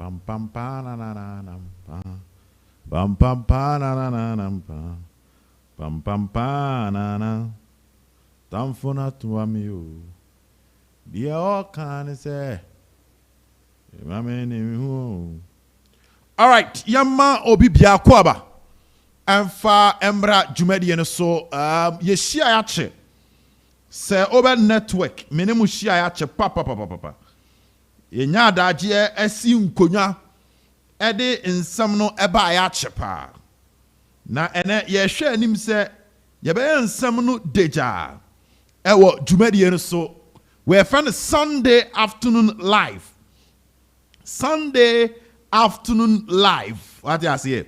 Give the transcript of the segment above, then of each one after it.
pam pam pa na na na na pa pam pam pa na na na na pa pam pam pa na na tamfona to amio dia o kan say all right yamma obi bia kwaba amfa embra jumadi no so ye shia ya che se over network menemu shia ya che papa ye nya adaje asi nkonwa ede nsam no eba ya che pa na ene ye hwe anim se ye be nsam no deja ewo jumadi no so we find Sunday afternoon live. Sunday afternoon live. What do I say?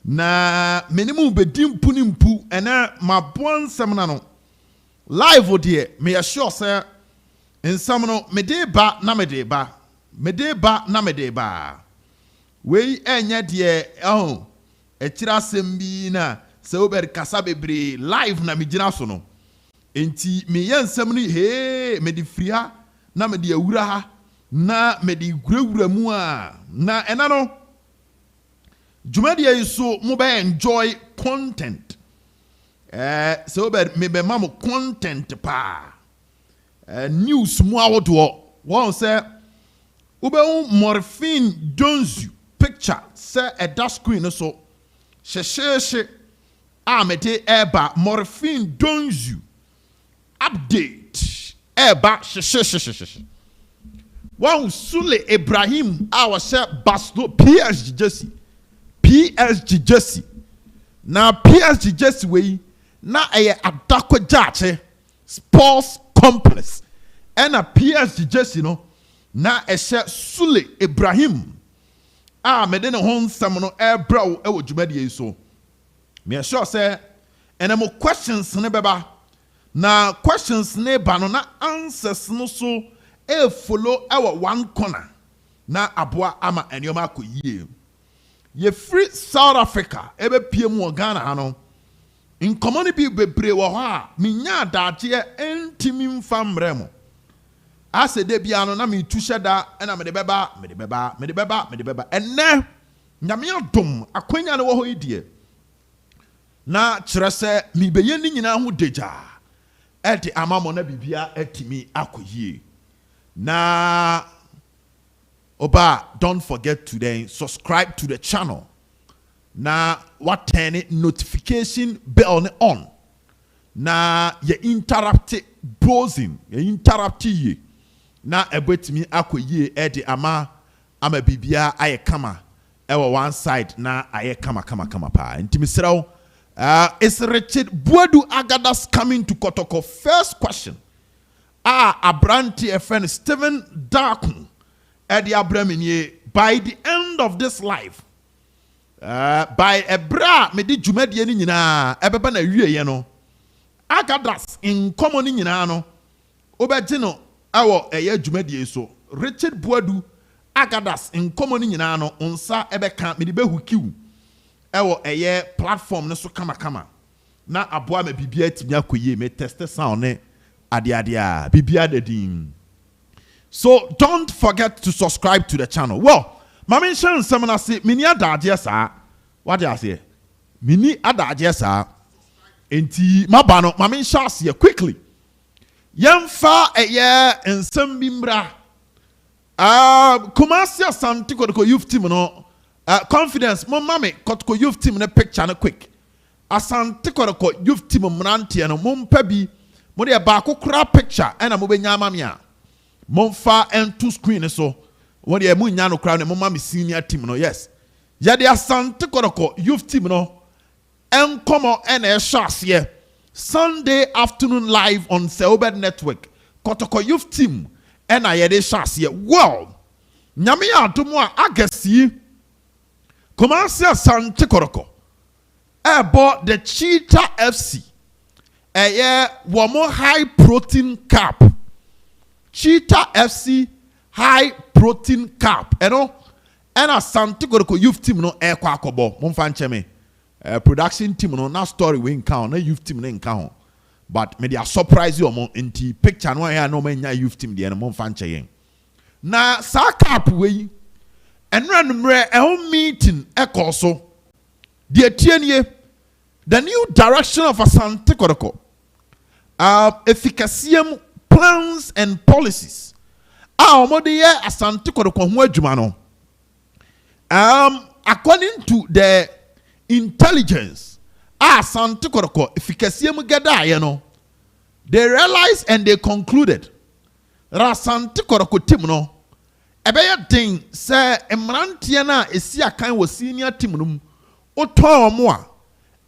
Na minimum bedim punimpu ena mabon semana no. Live odie me assure say in samano me de ba na me de ba. Me de ba na me de ba. We enya de etira sembi na se ober kasa bebre live na me gina so no. Enti me yansam ni he me di free ha na me di awura ha na me di gurawura mu a na ena no jumadi so mo be enjoy content so be me be ma mo content pa news mu awodo won say ube morphine donzu picture say a dash screen so she me de eba morphine donzu update eba she wow Sulley Ibrahim our share Baslo PSG Jesse na PSG Jesse we na adako jache sports complex and a PSG Jesse no na share Sulley Ibrahim me de hon sam no bro e wo dwumade so me sure say enemo questions ne beba na questions ne ba no na answers no so follow our one corner na aboa ama enioma akoyie ye free South Africa ebe piemu Ghana hano Nkomo ni bi bebre wo ha menya adaje entimi mfa mremo ase de bia no na me tu hyeda na me de beba enne nyame adom akwanya ne wo ho idie na kyerɛ sɛ me beye ni nyina ho deja eti amamo na bibia etimi akoyie. Now, Oba, don't forget to then subscribe to the channel. Now, what turn it notification bell on. Now, you interrupt browsing, you interrupt ye. Now, a bit me akwe ye edi ama bibia aye kama. Ewa one side na aye kama pa. Intimisrao, is Richard Buadu Agadas coming to Kotoko? First question. Abranti a friend Stephen Darkun Eddie Abramini by the end of this life by a bra medi jumadi ni nyina ebeba na wie ye no Agadas Nkomo ni nyina no obeje no awo eye jumadi so Richard Buadu Agadas Nkomo ni nyina no onsa ebeka medi behukiu ewo eye platform no so kama na aboa me bibia timya koye me test sound ne adia bibia dedin. So don't forget to subscribe to the channel. Well, mama shan samana say mini adaje sa. What do I say? Mini adaje sa. Enti mabano mama shan say quickly. Yemfa eye ensem bimbra. Kumasi Asante Kotoko youth team no. Confidence mo mama Kotoko youth team ne picture no quick. Asante Kotoko youth team mrantie no mompa bi mo de ba ko kra picture ena mo benya mamia momfa entu screen so wo de mu nya no kra no mo ma me senior team no yes ya de Asante Kotoko youth team no Nkomo ena shase Sunday afternoon live on Selbed network Kotoko youth team ena ye de shase well nyame adom a agasi commence Asante Kotoko about the Cheetah FC womo high protein cap. Cheetah FC high protein cap. And Asante Kotoko youth team no kwa akobo. Momfa me. Production team no na story we count. Na youth team no count. But me dey surprise you among inti picture no here no manya youth team dey no momfa yen. Na sa cap we and run a meeting so the TNA, the new direction of Asante Kotoko, efficacium plans and policies. Asante Kotoko according to the intelligence, Asante Kotoko efficacium gada they realized and they concluded that Asante Kotoko team no ebeye thing say emrantie na esi akan wo senior team no oton omo a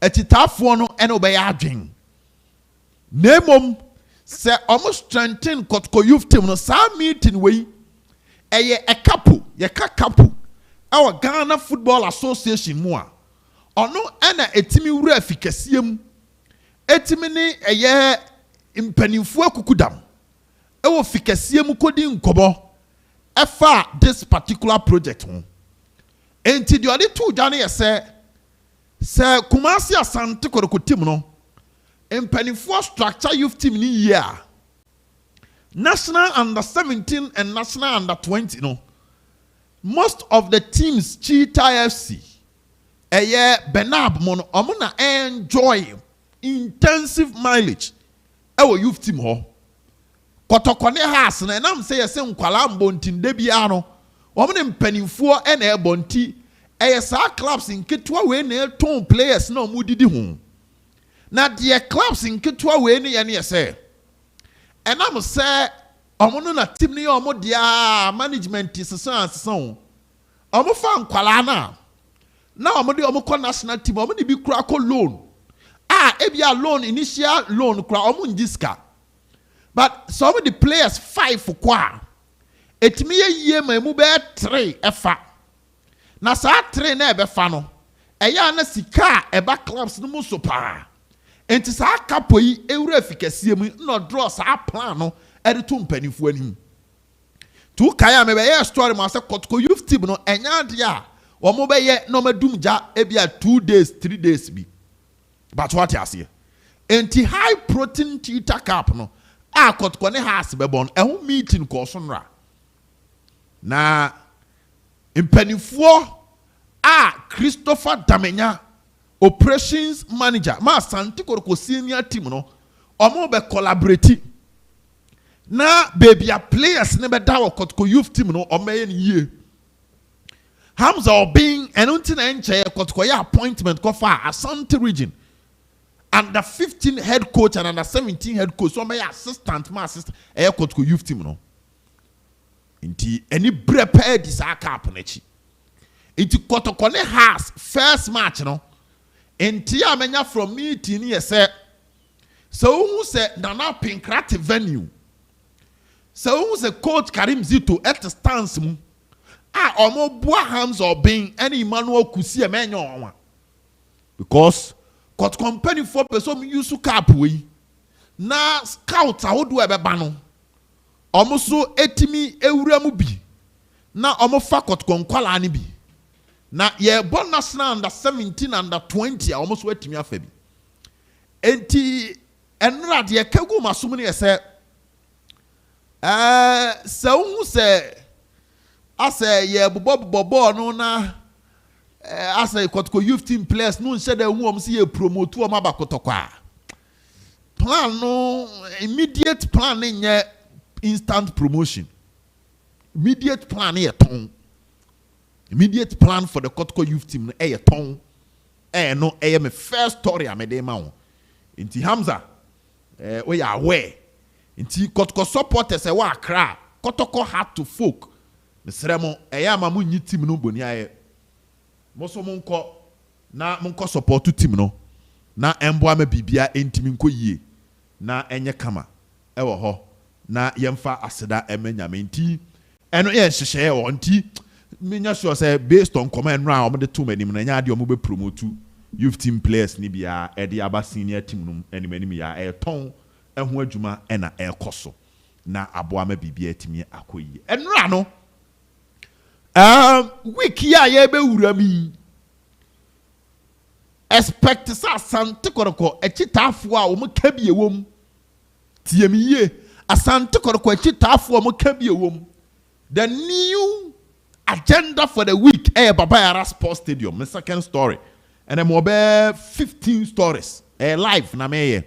etitafo no ene obeye adwen nemom say almost strengthen Kotoko youth team no sa meeting we eye a couple ye ka couple our Ghana Football Association mu a ono ena etimi wura afikasiem etimi ni eye impanimfo akukudam ewo fikasiem kodi nkobo efa this particular project ho enti the other two jane say Kumasi Asante Kotoko team no impanimfo structure youth team ni year national under 17 and national under 20 no most of the teams Cheetah FC Benab mono omuna enjoy intensive mileage ewo youth team ho Kotoko ne has na nam say yese nkwala mbontin de bia no omune mpanimfo ena ebonti sa clubs nketwa we na ton players na omudidi ho na de clubs nketwa we ne ye ne yese enam say omono na team ne omo dia management sesan omo fa nkwala na omo de omo ko national team omo de bi kura ko loan ebia loan initial loan kura omo njiska but some of the players 5 for kwa etimi ye ma mu be 3 efa na sa 3 na ebe fa no eya na sika eba clubs no so pa enti sa kapo yi ewura efikasie mu no draw sa plan no ede to mpanifo anim tu kaya me be ye story ma say Kotoko youth team no enya de a wo mo be ye no madum ja ebia 2 days 3 days bi but what you say enti high protein Cheetah cap no Kotoko ne has bebon ehun meeting ko so nra na impanifo Christopher Damenya operations manager ma Asante Kotoko senior team no omo be collaborate na baby players ne be dawo Kotoko youth team no omaye ni ye Hamza Obing enunti na enche Kotoko ya appointment ko fa Asante region under 15 head coach and under 17 head coach so my assistant Kotoko youth team no inti any prepare this cap nechi inti Kotoko ne has first match no inti amenya from meeting ye say so who say Nana Pinkrate venue so who say coach Karim Zito at the stance mu omo boa Hamza Obing any Emmanuel Kusi emenya onwa because Kot company for person use cap we na scout ahodo ebeba no omo so etimi ewura mu bi na omo fa Kotoko nkwala ni bi na ye bon national under 17 under 20 omo so etimi afa bi enti enra de kagu masum ne se hu se ase ye bobo no na as a Kotoko youth team players no nse da hu om se ye promote o maba Kotoko plan no immediate plan nye instant promotion immediate plan ye ton immediate plan for the Kotoko youth team ye ton no me first story am dey ma wo nti Hamza we are aware nti Kotoko supporters wa Accra Kotoko had to folk the seremo ama mu nyi team no boni aye moso monko na monko support team no na embo ama bibia entimi nko yie na enye kama ewo ho na yemfa aseda emanyame nti eno ye hyehye wo nti menya sure say based on comment ra o de to manim na nya de o mo be promote youth team players ni bia e de aba senior team no enim ya e ton eho adwuma e na e koso na abo ama bibia timi akoyi enra no week ya ye be wurami expect sa Asante Kotoko Cheetahfo a wo mo ka bie wom Asante Kotoko Cheetahfo mo ka bie wom the new agenda for the week Baba Yara Sports Stadium. My second story. And I'm over 15 stories. Live na me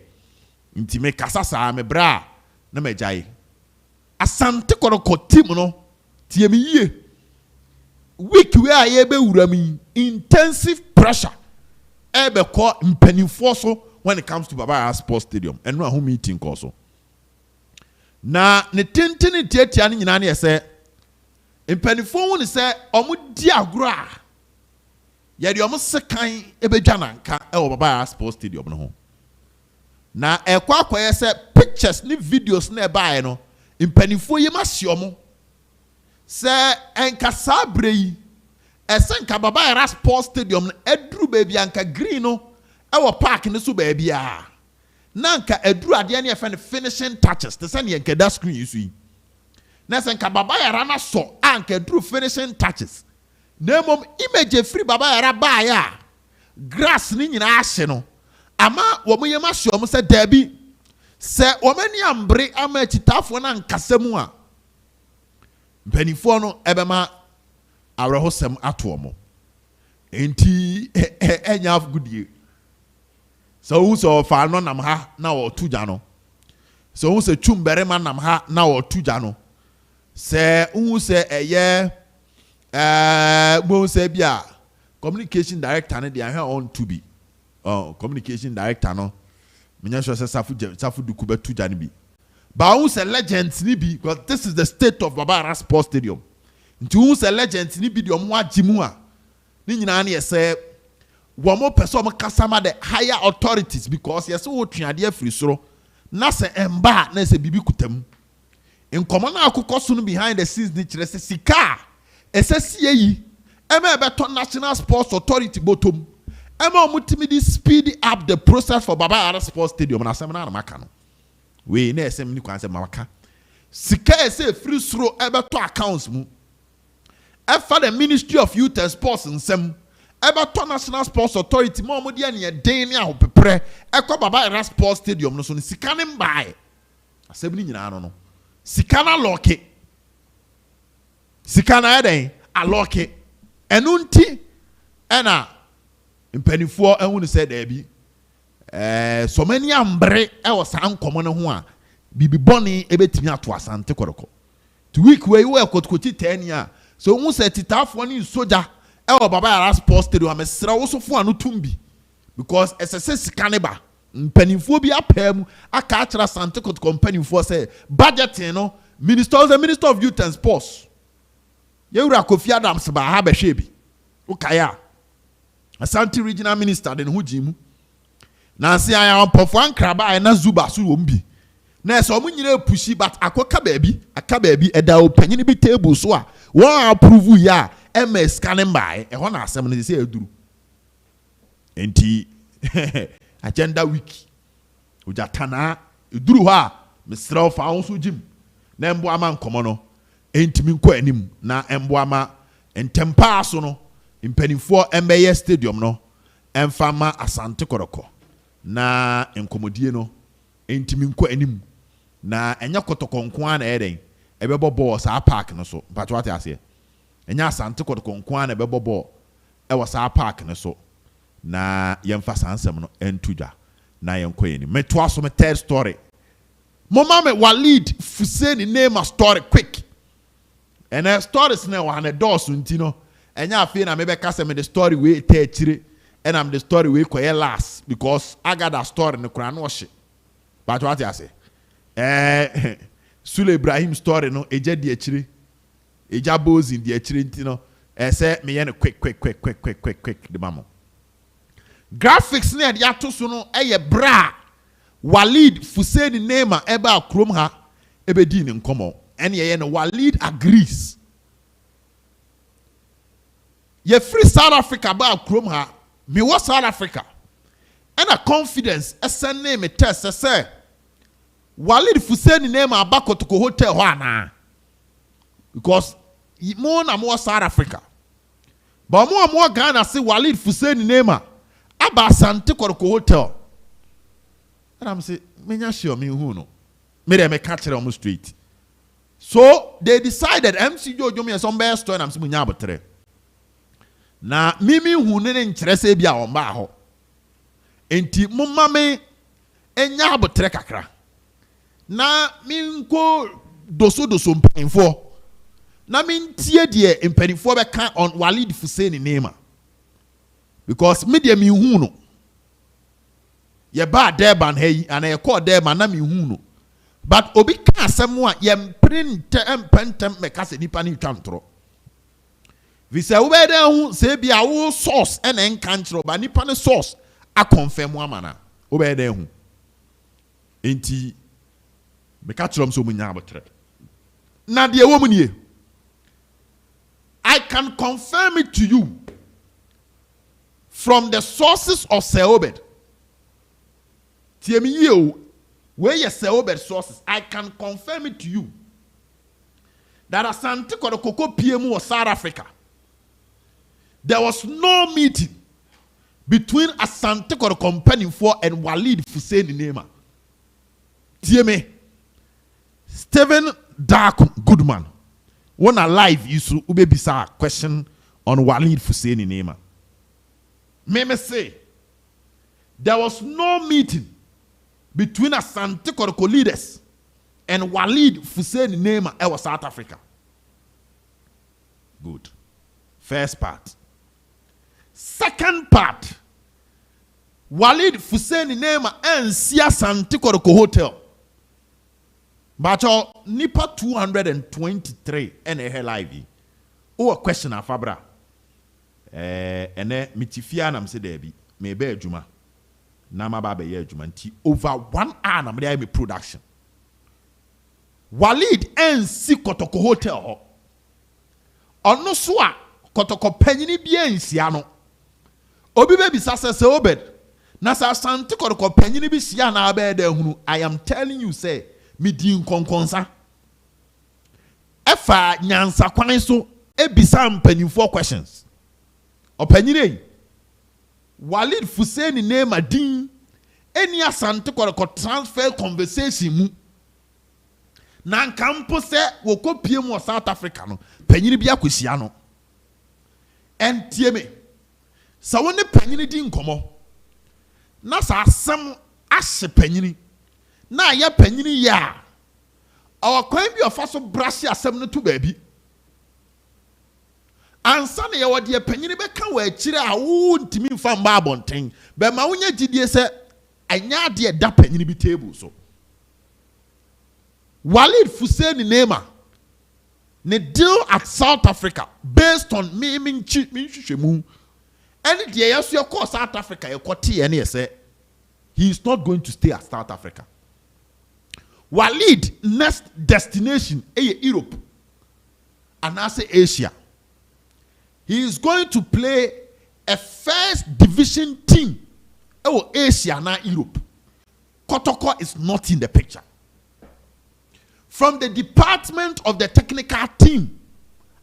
inti me kasasa me bra na me jai. Asante Kotoko team no tie me ye. Week where I be urami intensive pressure. Ebe ko mpanimfo so when it comes to Baba Yara Sports Stadium. And no meeting also. Na ne tentene tiatia ni nyina ne say mpanimfo won say omo di agora. Yadi omo sekan ebedwa nanka e wo Baba Yara Sports Stadium no ho. Na ekwa akoye say pictures ni videos na e bae no mpanimfo ye masio mo. Say enka sabre yi esenka Baba Yara Sports Stadium no eduru ba bia anka green no e wo park ne so ba bia. Nanka eduru ade na e finishing touches te say ne enka da screen yi so yi. Na senka Baba Yara na so anka eduru finishing touches. Nemom image free Baba Yara ba ya grass ni nyina ahye no ama wo moye mahye o mo se dabi se wo mani ambre ama chitafo na nkasam a mpanifo no ebema awrehosem ato mo enti enya gudie so so fa no nam ha na wo tuja no so se chumbere ma nam ha na wo tuja no se se eye say bia communication director ne dey on to be communication director no menya sure say safu duku betu ja ne bi ba who say legends ni bi because this is the state of Baba Yara Sports Stadium nti who say legends ni bi de omo agimu a ni nyina na say wo mo person mo kasama the higher authorities because yes wo tuade afiri soro na say emba na say bibi kutam Nkomo na akukọ so no behind the scenes ni kire say sika SSCA yi ema beto National Sports Authority bottom ema omutimi di speed up the process for Baba Yara Sports Stadium na asem na maka no we na esem ni kwan se maka sika ese free suro ebeto accounts mu efa the Ministry of Youth and Sports nsem ebeto National Sports Authority mo omudi ane den ni ahopepre ekọ Baba Yara Sports Stadium no so ni sika ne mbae asem ni nyina no sika na loke Sikana eden aloke enunti ena mpanifo ehunu se da bi so many ambre e wo san Nkomo ne ho a bibi boni ebetimi ato Asante Kotoko to week we Kotoko 10 a so hu se titafo ni soja e wo Baba Yara Sports Stadium amesra wo so fo anu tumbi because SSS sikane ba mpanifo bi apam aka akira Asante Kotoko mpanifo se budgeting no minister of Youth and Sports Yewura Kofi Adams ba ha be hwebi ukaya Asante regional minister den ho jimu na se aya opofo ankraba na zuba so wombi na so mo nyina pushi but akoka baabi eda opanyini bi table so a won approve ya MS scanning by e ho na asem no se eduru enti agenda week ujatana eduru ho a mesra fa won so jim na mbo ama Nkomo no entimi nko anim na emboama entempa so no mpanifo embeye stadium no emfama Asante Kotoko na enkomodie no entimi nko anim na enya Kotoko nko ana eden ebebo ball sa park no so mpacho ate ase enya Asante Kotoko nko ana ebebo ball e wo sa park no so na yemfa sansem no entuja na yenko yeni metwa so me third story Mama me Walid Fuseni Neymar story quick. And the stories now on the door suntino. And ya feel na maybe cast me the story we chire. And I'm the story we koye last because I got that story in the Quran wash. But what I say? Sulley Ibrahim story no eja di chire. Eja bozi di chire ntino. Say me yen quick the mamo. Graphics ne ya to so no bra. Walid Fuseni Neymar eba krom ha ebe di ne Nkomo. And ye no Walid agrees. Ye free South Africa ba krom ha. Me was South Africa. And a confidence esen name me test say Walid Fuseni Neymar aba Kotoko hotel ho ana. Because mo na mo South Africa. But mo Ghana say Walid Fuseni Neymar aba Asante Kotoko hotel. And I'm say, menya sure me who no. Me dem catch it almost straight. So they decided MC Jojo me some best store and I'm saying abotre. Na mimi hu ne nkyere se bia o mba ho. Enti mumma me enya abotre kakra. Na minko doso mpanfo. Na mintie de mpanfo be kan on Walid Fuseni Neymar. Because me de mi hu no. Ye ba Durban hey and ye call Durban na mi hu no. But obi ka asem a ye print empentem me ka se nipa ni twantro. Vi se wo be de hu se bia wo source and enkanchro ba nipa ne source a confirm amana. Wo be de hu. Enti me ka trom so munya abotre. Na de wo mu nie. I can confirm it to you from the sources of Seobed. Tiemi you where your Seobed sources, I can confirm it to you that Asante Kotoko PMU of South Africa, there was no meeting between Asante Kotoko Company for and Walid Fuseni Neymar. Tiemi Steven Dark Goodman. When alive, you should be a question on Walid Fuseni Neymar. Me say, there was no meeting between Asante Kotoko leaders and Walid Fuseni Neymar in South Africa. Good. First part. Second part. Walid Fuseni Neymar and Asante Kotoko Hotel. Bacho nipa 223 ene live. O question afabra. Ene mitifia na mse debi. Me be adwuma. Na ma ba be ye adwuma nti over 1 hour na me dey production. Walid NC Kotoko Hotel ho. Ono so a Kotoko panyini bia nsia no. Obi be bisa se Obed. Na sa Asante Kotoko panyini bi sia na be de hunu. I am telling you say midi nkonkonsa efa nyansa kwan so ebisa mpanimfo questions opanyire Walid Fuseni Neymar din eni Asante Kotoko transfer conversation mu na nkampo se wokopie mu South Africa no panyire bia kwasia no entieme sa woni panyire di nkomo na sa asem ahye panyire na ya panyini ya our kwan bi ofaso brashi asem no to baabi ansa na ye wode panyini be ka wa akire a wo ntimi mfa mba abonten be ma wonya gidie se anya de da panyini bi table so Walid Fuseni Neymar ne deal at South Africa based on me hwehwemu and the yeso your course South Africa ye kwoti ye na say he is not going to stay at South Africa. Walid next destination is Europe and I say Asia. He is going to play a first division team in Asia and Europe. Kotoko is not in the picture. From the department of the technical team,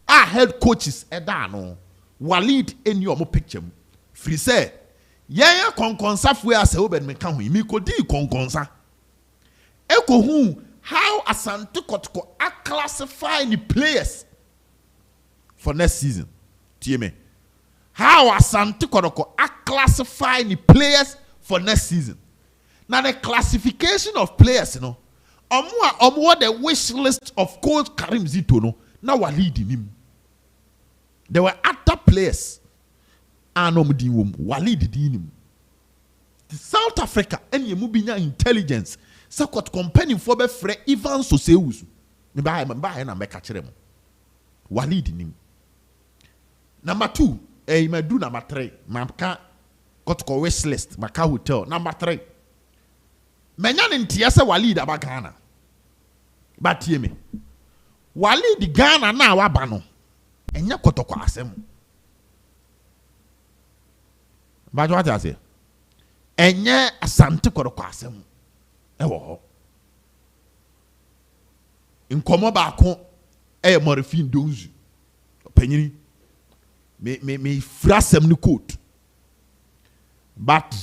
our head coaches Edano Walid in your picture. Free say, yeah, konkonsa fwe ase Obed meka hu mi kodi konkonsa. Eko hu how Asante Kotoko are classifying the players for next season. TMA. How Asante Kotoko are classifying the players for next season. Now the classification of players, you know, what the wish list of Coach Karim Zito no. Now Walid in him. There were other players. Walid in him. South Africa and you mubinya intelligence. So what company for be free even so say usu. Me buy na me catch them. Walid in him. Number 2, me do number 3. Maka Kotoko wish list, Maka hotel. Number 3. Menya ntia se Walid aba Ghana. But tie me. Walid Ghana na waba no. Enya Kotoko asem. But what I say? Enye Asante Kotoko asem. Ewo ho. Nkomo baako morphine donzu. Opanyini. Me frasem ni quote. But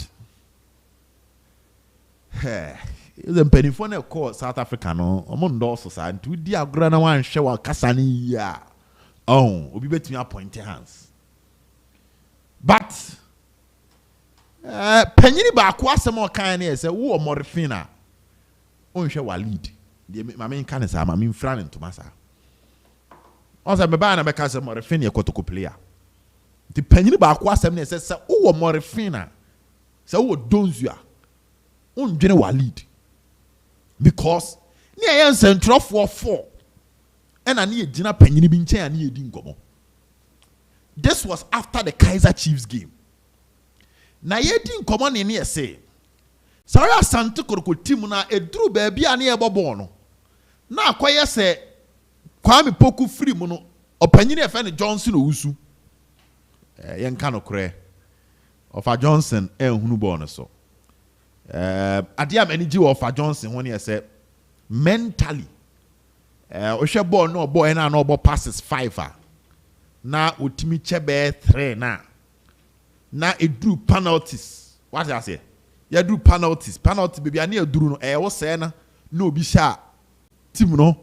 the penifone call South Africa no among those and to dear grana one show Cassani ya. Oh, will be betting your point hands. But Penny back was some more kind as a war more finer. On show Walid. My main can is I'm in front to Massa. Also, my banner because I'm more finer Kotoko player. The Penny back was some says, oh, more finer. So, what don't you? On General Walid. Because near Central 4-4. And I need dinner penny binche and need Nkomo. This was after the Kaiser Chiefs game. Na ye Nkomo ni near say. Sorry, Santo Kotoko team na a drew baby and near Bobono. Na kwaya say Kwame Poku free mono or penny friend Johnson Usu. Yen kano kre of a Johnson Hunubono so. Adiam energy of a Johnson when he said mentally. Oshe ball no boy na no ball passes 5 na utimi chebe 3 na it drew penalties. What I say? Ya drew penalties baby ani e drew no wo say na no bi sha team no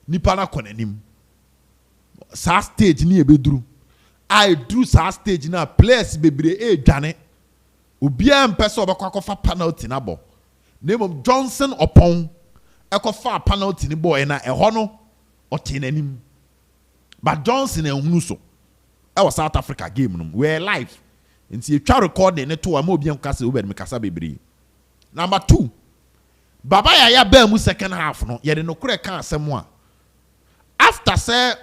nipa na konanim sa stage ni e be drew I drew sa stage na players bebre e dwane obi am person obekwa kofa penalty na ball name of Johnson upon ekofa penalty ni boy na eho no otenanim but Johnson ehunu so e was South Africa game no we live nti e twa recording ne to am obi am kasa obi me kasa bebre. Number 2 baba ya ba mu second half no ye de no kure kan asem a after say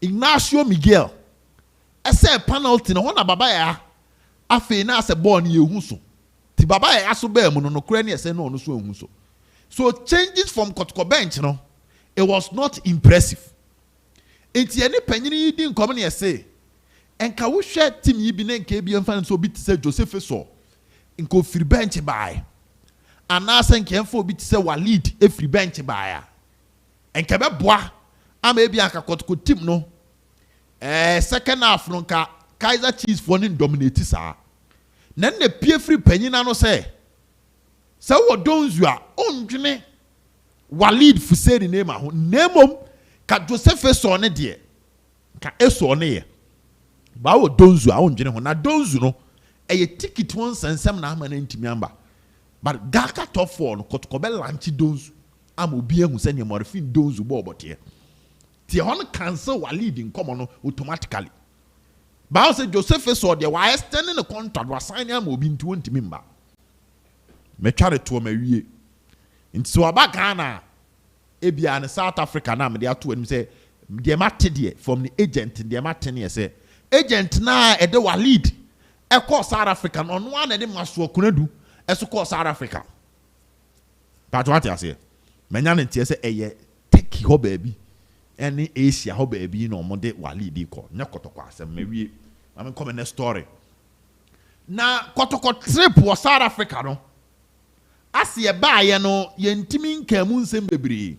Ignacio Miguel ese penalty no na baba ya afi na ase ball ni ehunu so ti baba ya so ba mu no kure ne ese no no so ehunu so. So changes from Kotoko bench, no, it was not impressive. It's any penny didn't come and say, and can we share team you be named KB and fan so bit say Joseph so in go free bench by, and now saying can for bit say Walid a free bench by, and Kabe bois, I may be a Kotoko team no, second half no Kaiser Chiefs for dominate sir. Then the peer free penny no say. So what don't you are on Walid Fuseri Neymar name ka Joseph so ne de ka eso ne ye ba wo donzu a onjene ho na donzu no e ticket won sensem na ama na ntimi amba but gaka top 4 no Kotoko be lanchi donzu am obi ehu se ne morfin donzu bo obote tie hon cancel Walid Nkomo no automatically ba say Joseph so de wa extend the contract wa sign am obi nti ntimi mba me try to me wie nti so abaka ebia ne South Africa na me de ato anim say de mate de from the agent de mate ne say agent na e de Walid e call South Africa no no na de maso kunadu e so call South Africa but what you say menya ne tie say eye take ho baabi ene Asia ho baabi no mo de Walid ko nya Kotoko asem me wie am come next story na Kotoko trip was South Africa no asi eba ye no ye ntimi nkamu nsem bebre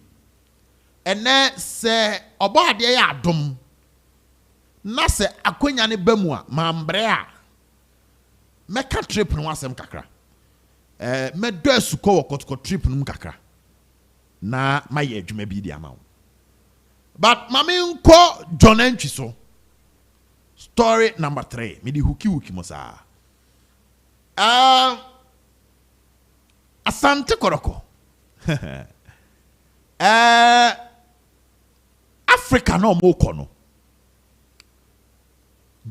ene se obo ade ya adom na se akonya ne bamu a mambre a meka trip no asem kakra me do asuko wo Kotoko trip no kakra na maye adwuma bi di ama wo but mame nko John Entry so story number 3 me di huki mo sa Asante Koroko. Africa no more kono.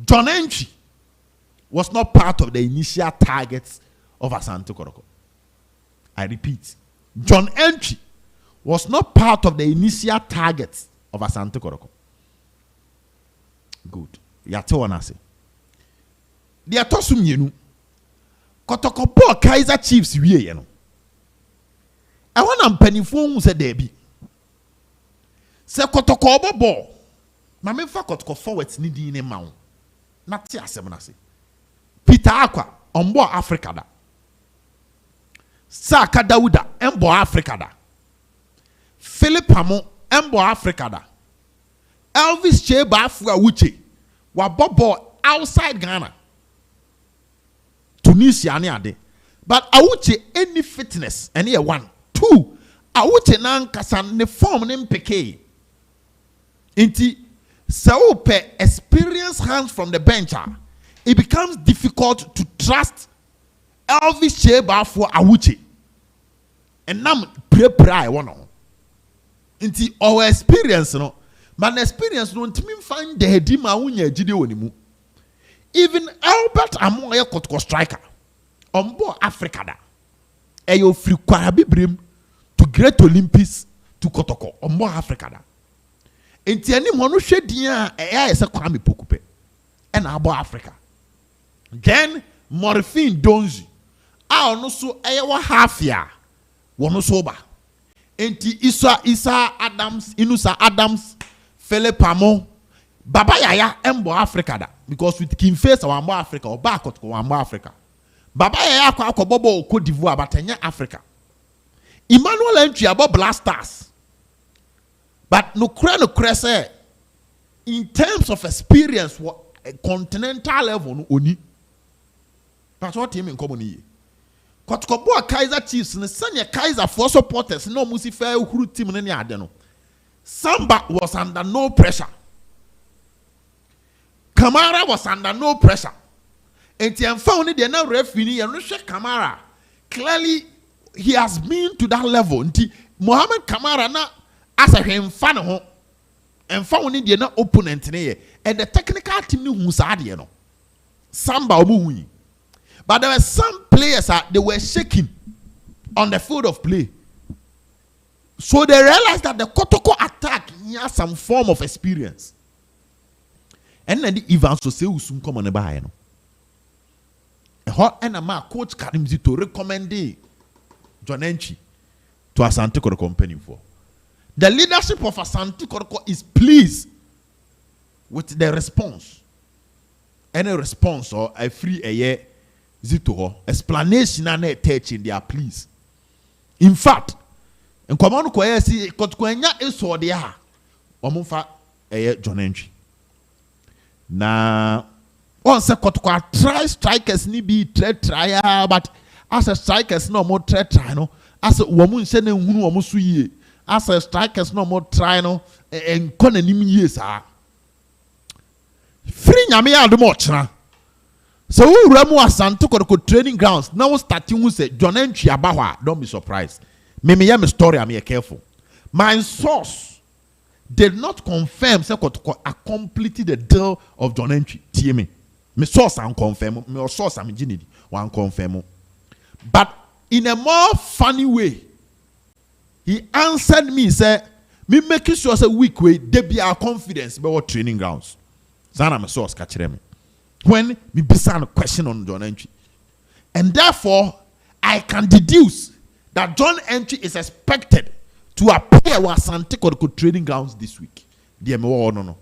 John Entry was not part of the initial targets of Asante Koroko. I repeat, John Entry was not part of the initial targets of Asante Koroko. Good. Yate wana se. Di atosum yenu. Kotoko po Kaiser Chiefs wie ye no. I want mpanifo say debi. Se Kotoko obobo. Ma me fa Kotoko forward ni di ne ma wo. Na ti asem na se. Peter Akwa ombo Africa da. Saka Dauda embo Africa da. Philip Amo embo Africa da. Elvis Cheba Afua Wuche wa bobo outside Ghana. Tunisia ni ade. But Awuche any fitness any one 2 awuche nan kasa ne form ne mpeke inti so pe experience hands from the bench it becomes difficult to trust Elvis Sheba for awuche and nam pray one inti our experience no man experience no ntimi find the hedima wunya gide wonimu even Albert Amoye Kotoko striker ombo Africa da eyo free kwara bibrim to Great Olympics to Kotoko ombo Africa da enti ani mo no hwedin a eya ese Kwame Pokupe e na abo Africa then Morphine Donzi a ono so eyewa half year wono so ba enti Isa Adams Inusa Adams Philip Amo Baba Yaya embo Africa da because with King Face wambo Africa or back Kotoko wambo Africa Baba Yaya kwa bobo Cote d'Ivoire batenya Africa Emmanuel entry about Blasters but no say in terms of experience what a continental level no oni that's what team in common here Kotoko Kaiser Chiefs ne sanya Kaiser for supporters no musi fair uhuru team ne ade no Samba was under no pressure Kamara was under no pressure and the found it na referee and Kamara clearly he has been to that level nti Mohamed Kamara na as a him fan ho and found it na opponent ne and the technical team ni hu sa de no Samba omu hu but there were some players they were shaking on the field of play so they realized that the Kotoko attack has some form of experience and then the Ivan Soseu soon come on the buy no and a coach Karimzi to recommend John Enchi to Asante Kotoko company for the leadership of Asante Kotoko is pleased with the response any response or a free a year zito explanation and a teaching they are pleased in fact Nkomo no koye si Kotoko enya eso de ha omfa eye John Entry na on se Kotoko try strikers ni bi try but as a strikers no more try no as wo mu nse na hunu wo mu so yie as a strikers no more try no enko na nim yie sa free nyame ya do mo chira so we ramu Asante Kotoko training grounds now starting who say John Entry aba ho a don't be surprised me story I'm careful. My source did not confirm say Kotoko completed the deal of John Entry. TM. My source I'm confirm. My source I'm genie one confirm. But in a more funny way, he answered me say me making sure say week way they be our confidence about training grounds. Zana my source catch them. When me besan a question on John Entry, and therefore I can deduce that John Entry is expected to appear with Asante Kotoko training grounds this week. Dear me, no.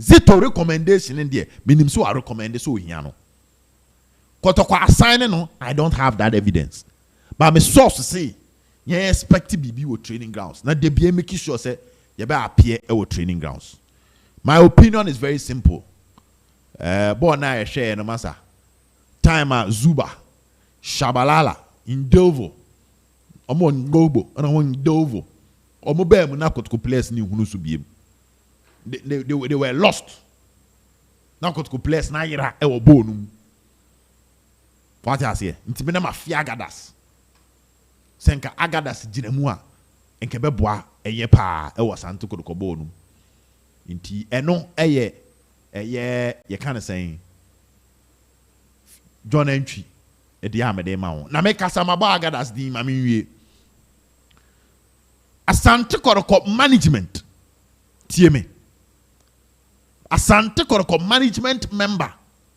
Zito recommendation in there. Minim so I recommend so here. Kotoko assigning no, I don't have that evidence. But my source say, you expect to be with training grounds. Now they be making sure say you better appear with training grounds. My opinion is very simple. Boy na I share no masa. Time Zuba, Shabalala, in Dovo. Omo Ngobo, and I want Dovo. Omo Bem na Kotoko players ni hunu so biem. They were lost. Na Kotoko players na yira e wo bonum. What I say? Nti me na mafia Agadas. Senka Agadas ginemu a enke beboa eye pa e wo Asante Kotoko bonum. Nti eno eye ye kind of saying John Entry de ma na me kasa maba Agadas di ma me wie Asante Kotoko management tie me Asante Kotoko management member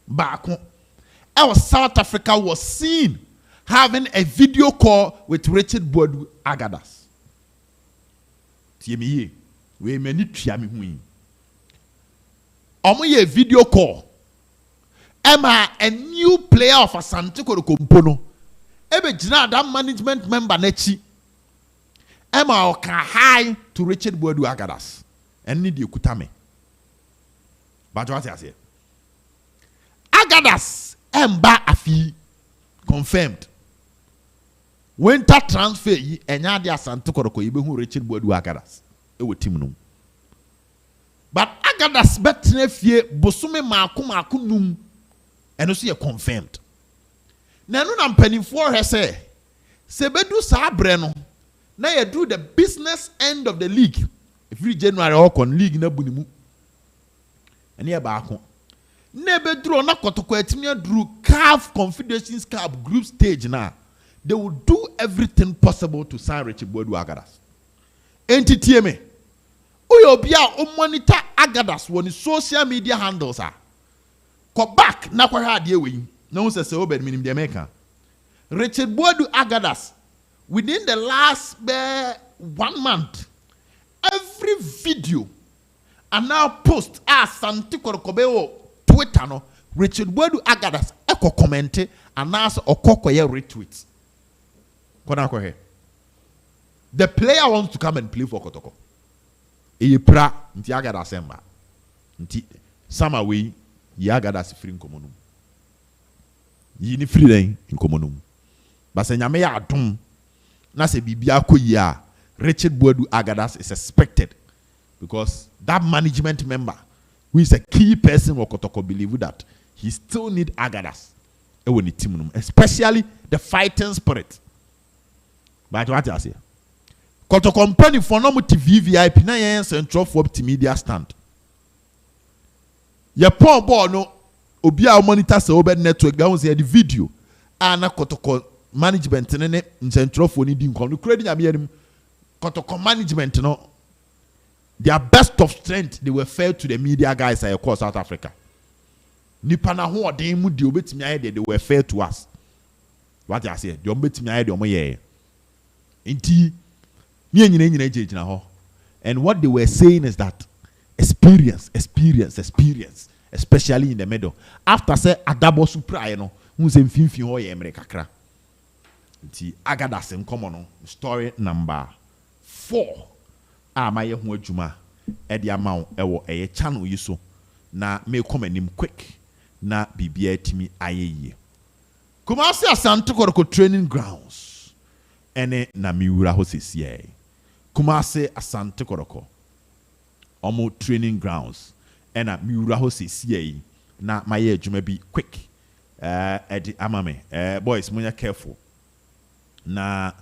baako our South Africa was seen having a video call with Richard Boadu Agadas tie me ye we mani tua me hu omo ye video call Emma, a new player of Asante Kotoko Mpono. Ebe jina that management member nechi. Emma oka high to Richard Boadu Agadas. And need you kutame. But what I say? Agadas emba afi confirmed. winter transfer yi enya de Asante Kotoko yi be hu Richard Boadu Agadas e wo team no. But Agadas betene fie bosome maako num eno so ye confirmed. Na no na mpanimfo hwe se bedu saa bre no na ye do the business end of the league. Every January okon league na bunimu. Ene ye baako. Na bedru na Kotoko atimi adru CAF Confederations Cup group stage na. They will do everything possible to sign Richard Boadu Agadas. Entity me. Uyobia o monitor Agadas woni social media handles are. Go back na kwa ha de we. No say say obed minim de America. Richard Boadu Agadas within the last 1 month every video and now post Asante Kotoko Twitter no Richard Boadu Agadas eko comment and now okoko ye retweet. The player wants to come and play for Kotoko. Eye pra nti Agadas emba. Nti sama we ye Agadas free Nkomo num. Yi ni free den Nkomo num. Ba se nyame ya adom na se bibia koyi a Richard Boadu Agadas is expected because that management member who is a key person for Kotoko believe that he still need Agadas e woni team num, especially the fighting spirit. But what I say? Kotoko company for no TV VIP na yen central for media stand. Ye pon ball no obi a monitor se obed network ga say the video ana Kotoko management ne central for ni di nkom no credit nyame yanim Kotoko management no their best of strength they were fair to the media guys across South Africa. Nipa na ho odin mu di obetimi aye they were fair to us. What I say? The obetimi aye de omo ye. Inti and what they were saying is that experience, especially in the middle. After say Adabo Supra, you know, who's in Finfi or Yemrekakra. Inti Agadas Nkomo no story number 4. My Juma Eddie Amount ewo a channel yiso na me come him quick na BBA timi aye. Kumasi Asante Kotoko training grounds. Ene na miura ho sesiye. Kumase Asante Kotoko. Omo training grounds. Ena miura ho sesiye. Na maye adwuma bi quick. Edi amame. Boys, munya careful. Na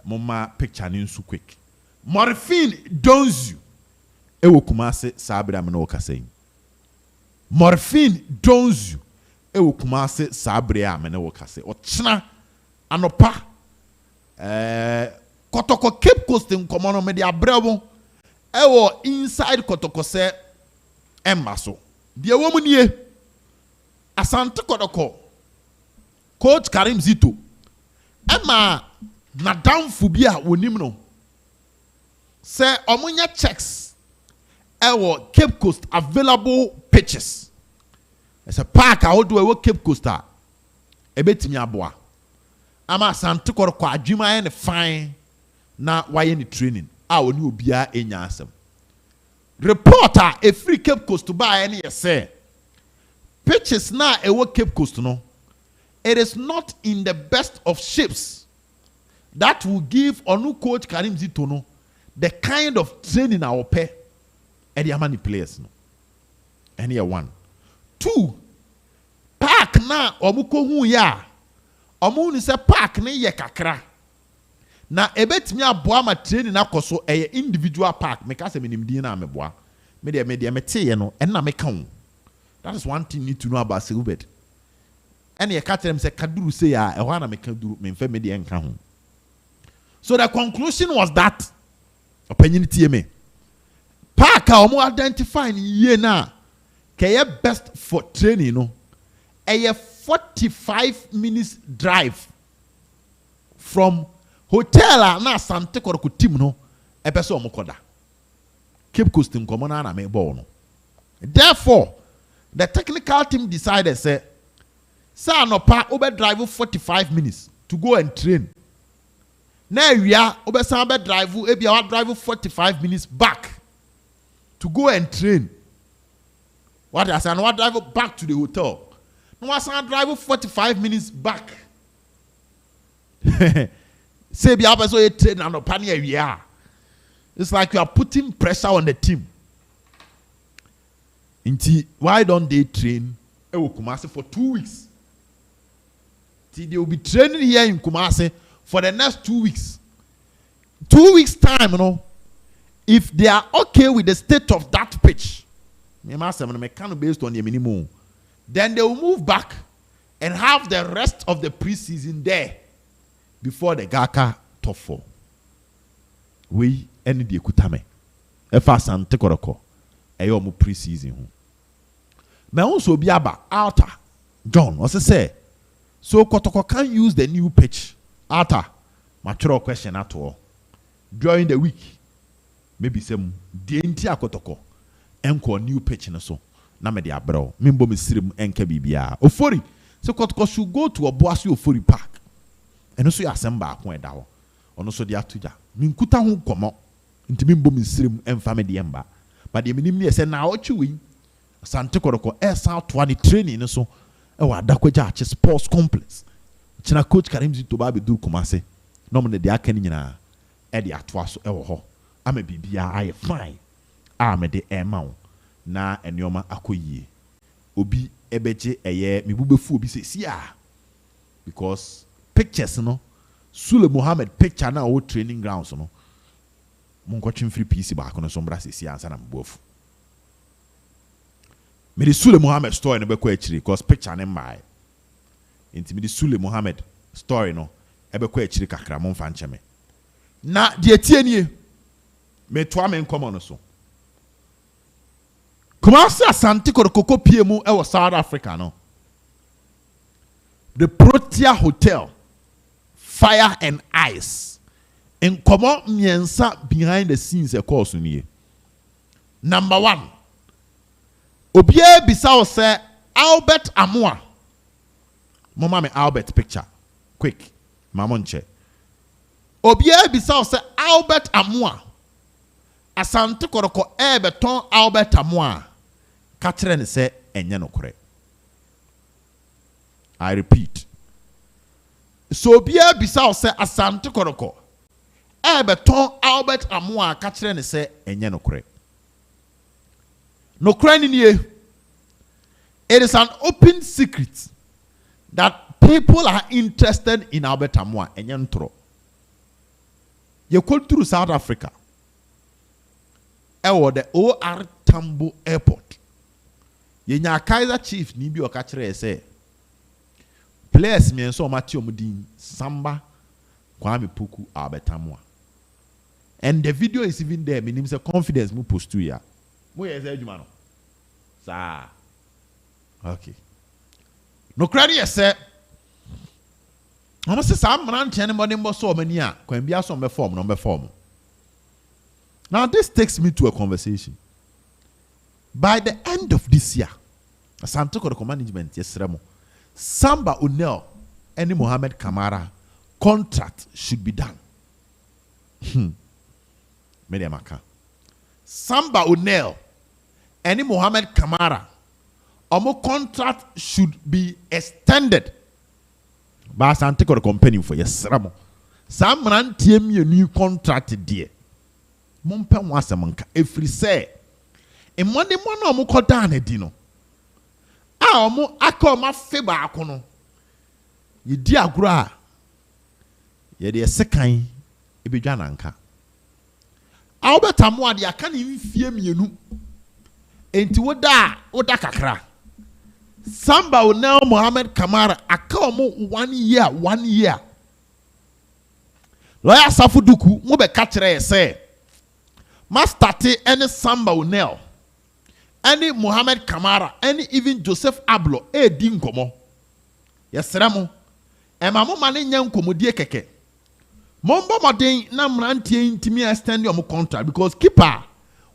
mama picture ni nsu quick. Fillas-Donzo ewo Kumase sabra me no kase. Fillas-Donzo ewo Kumase sabra me no kase. Ochna anopa Kotoko Cape Coast Nkomo no me dia brabo ewo inside Kotoko se emmaso de wo mu nie Asante Kotoko coach Karim Zito emma na downfo bi a wonim no se omunya checks ewo Cape Coast available pitches. It's a park I do ewo Cape Coast a ebetimi aboa ama Asante Kotoko adwuma ye ne fine na waye ne training a oni obia enya asem reporter a free Cape Coast to buy any say pitches na ewo Cape Coast no it is not in the best of shapes that will give onu coach Karim Zito no the kind of training our pay and the many players no any one 2 park na omuko hu ya omu ni se park ne ye kakra na ebetimi aboa ma training akoso eye individual park me ka se menimdin na ameboa me de mete ye no en na me kan. That is one thing you need to know about Silbert. And ye catch them say kaduru say ya e ho na me kaduru me mfa me de enka ho. So the conclusion was that opinion tie me park a omu identify ni ye na keye best for training no eye 45 minutes drive from hotel na Asante Kotoko team no epese omukoda Cape Coast Nkomo na me ball no. Therefore the technical team decided say anopa obe drive 45 minutes to go and train. Na wia obe san be drive ebia wa drive 45 minutes back to go and train. What I say, no drive back to the hotel. No, I drive 45 minutes back. Say be able to train and opinion we are. It's like you are putting pressure on the team. Inti, why don't they train Kumasi for 2 weeks? They will be training here in Kumasi for the next 2 weeks. 2 weeks time, you know. If they are okay with the state of that pitch, based on the minimum, then they will move back and have the rest of the preseason there before the Gaka top 4. We any the Kutame. Efas and Tekoroko. Ayomu preseason. Me also be about outer. John, what's it say? So Kotoko can't use the new pitch. Outer. Mature question at all. During the week. Maybe some DNT Kotoko. Enko new pitch and so. Na me dia bro. Mimbo misirim enke bibia. Ofori. So Kotoko should go to Obuasi Ofori Park. And also you assemble akon edawo. Ono so dia tuja. Minkuta hu komo. Nti mimbo misirim emfa de emba. But the minimum is na ochiwi. Sante Koroko South 20 training so. Ewa Adakwaja Sports Complex. China coach Karimzi Tobabe do Kumase. No man de aka ni nyina. E de atoa so ewo ho. Ame bibia aye fine. Me de ema wo. Na enioma akoyie. Obi ebeje eye mebubefu obi se sia. Because pictures no Sulley Mohammed picture na o training grounds no. Monko chimfri PC ba kono so mbra se sia ansa na mbofu. Me the Sulley Mohammed story no be kwa chiri because picture ne mai. Enti me the Sulley Mohammed story no ebe kwa chiri kakra mo mfa ncheme. Na de tie nie me toa me Nkomo no so. Kumasi Asante Kotoko PMU e South Africa no. The Protea Hotel, Fire and Ice. Nkomo miensa behind the scenes e course nie. Number 1. Obie bisa say Albert Amoa. Mama me Albert picture. Quick. Mamonche. Obie bisa say Albert Amoa. Asante Kotoko beton Albert Amoa. Kachire ne say enye nokore. I repeat. So obie bisa say Asante Kotoko beton Albert Amoa kachire ne say enye nokore. It is an open secret that people are interested in Albert Amoa and Yantro. You go through South Africa. Or the OR Tambo Airport. You nya Kaiser Chiefs ni bi okachire say. Players me so Matthew Mudin Samba Kwame Puku Albert Amoa. And the video is even there. Me name say confidence mu post to ya. Mo ye say adwuma no. Sa. Okay. No credit yes say. Almost some man anybody mbo so many a kwan bia so be form no be form. Now this takes me to a conversation. By the end of this year, Asante Kotoko management yesremo. Samba Unel and Mohamed Kamara contract should be done. Mediamaka. Samba Unel and Mohamed Kamara, our contract should be extended. But Asante Kotoko company for yesremo. Some man team your new contract dear. Mumpen wasa manka every say. E money mono omo koda na dino. A omo aka oma feba akono. Ye di agro a ye de sekan e bedwa nanka. Albert Amoa de aka ne mfie mienu. Enti woda kakra. Samba Unel Mohamed Kamara aka omo 1 year. Lawyer Safuduku mo be ka kire say Mastati any Samba Unel, any Mohamed Kamara, any even Joseph Ablo, di Nkomo. Yes, Ramo. Mamu mani Nkomo die keke. Momba modern na mrantie intimi extend your contract because keeper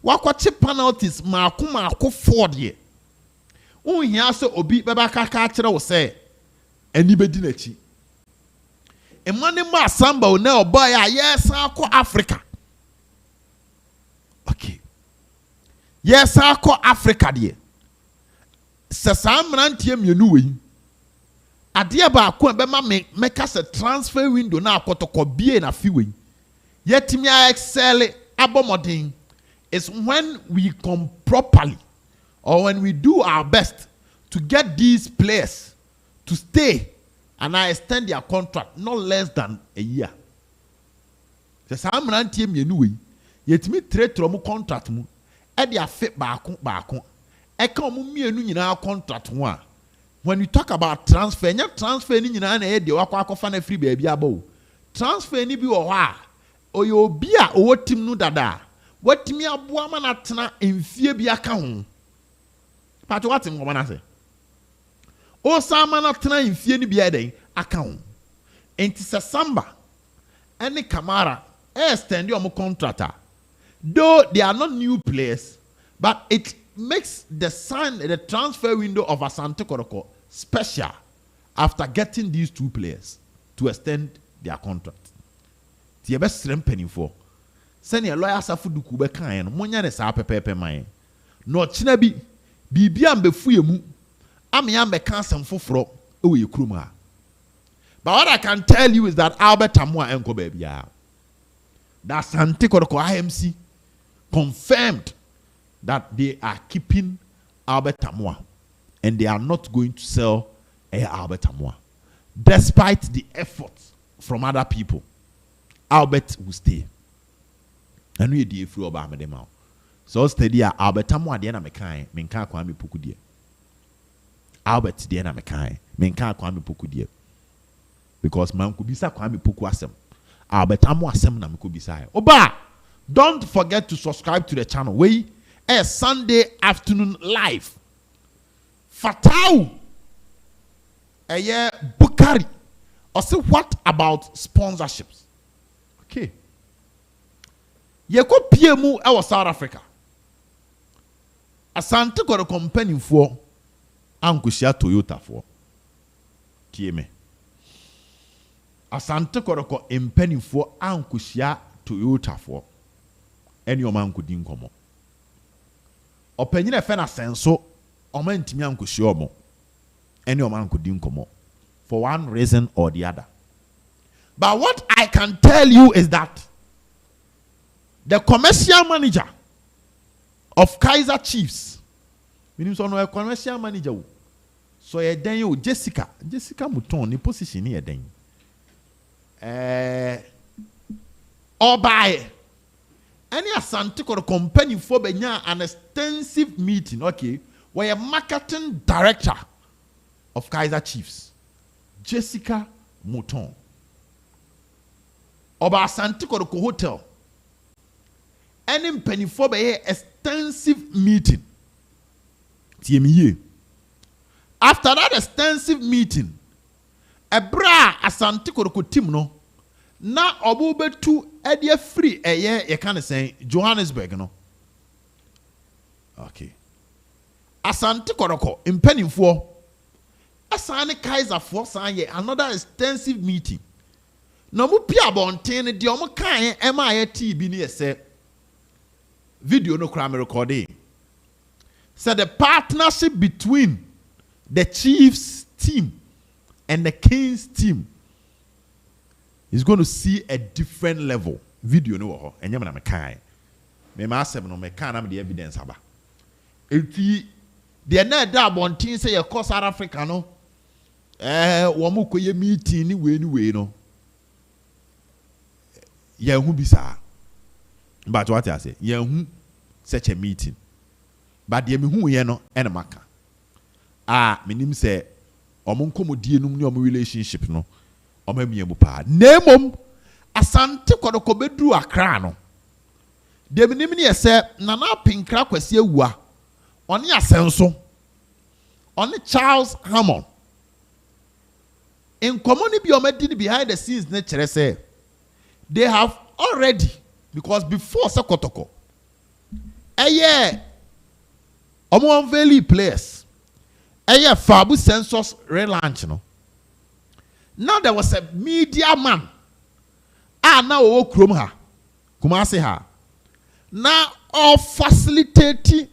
wakwachi penalties ma Ford ye. Unhia so obi beba kaka kire wo say ani bedi nachi. Emane ma Samba Unel boy yes akọ Africa. Okay. Yes, I call Africa dear. Sasam rantie mienu we. adeɛ baako ɛbɛma me meka sɛ transfer window na Kotoko bie na fiwe yetimi a excel abomodin is when we come properly or when we do our best to get these players to stay and I extend their contract not less than a year. The Samran team you yet me trade mu contract mu e dia fit baako e ka mu mienu nyina contract ho a when you talk about transfer nya transfer ni nyina na e de wakwa na free baby aba transfer ni bi wo ho a oyo obi a owo tim no dada watimi aboa ma na tena mfie bi aka ho pato watim ko na say o sama na tena mfie ni bi eden aka ho enti se samba any Kamara extend your contractor. Though they are not new players, but it makes the transfer window of Asante Kotoko special after getting these two players to extend their contract. The best penny for send your lawyer Safudu Kube Kayan, Monya de Sapepe Mine. No Chinabi, Bibiam Befuyemu, Amiam Bekansam Fofro, Uwe Kruma. But what I can tell you is that Albert Amwa and Kobebia, that Asante Kotoko IMC confirmed that they are keeping Albert Amwa and they are not going to sell Albert Amwa. Despite the efforts from other people, Albert will stay. And we did through Obama them out. So steady Albert Amwa the na mekai, menka kwa mi puku die. Albert the na mekai, menka kwa mi puku die. Because man could be sa kwa mi puku asem. Albert Amwa asem na mi could be sa. Oba! Don't forget to subscribe to the channel. We a Sunday afternoon live. Fatau. Bukari. Or say what about sponsorships? Okay. Yeko PMU our South Africa. Asante got a company for Ankushia Toyota for. TMA. Asante got a company for Ankushia Toyota for. Any man could Nkomo. Opinion a senso, or man Timian could show more. Any man could Nkomo. For one reason or the other. But what I can tell you is that the commercial manager of Kaiser Chiefs, meaning so no a commercial manager. So a day you Jessica Mouton, the position here then. Or by any Asante Kotoko company for benya an extensive meeting, okay, where a marketing director of Kaiser Chiefs, Jessica Mouton, Oba Asante Kotoko Hotel, any penny for be extensive meeting. TME. After that extensive meeting, a bra Asante Kotoko team no. Na obubetu edie free ye can say Johannesburg no. Okay. Asante Kotoko impenifo asane Kaiser for say another extensive meeting. No mu pia bonten de omo kan emaye TV ni say video no kra me recording. Said the partnership between the Chiefs team and the Kings team is going to see a different level. Video no and yamana me kai. Me ma asem no me kan am the evidence aba. Enti de na da bontin say your South Africa no. Wo mo koye meeting ni we no. Ye hu bisa. But what I say, ye hu such a meeting. But ye me hu ye no e na maka. Menim say omo Nkomo die num ni omo relationship no. Nemom Asante Kotoko bedru Accra no. De minim ne ese nana pinkra kwase awua. Oni asenso. Oni Charles Hammond. Nkomo ni bi omedi behind the scenes ne kire say they have already, because before Kotoko omo unveil players. Fabu Census relaunch no. Now there was a media man. Now o krom ha. Kumase ha. Now all facilitating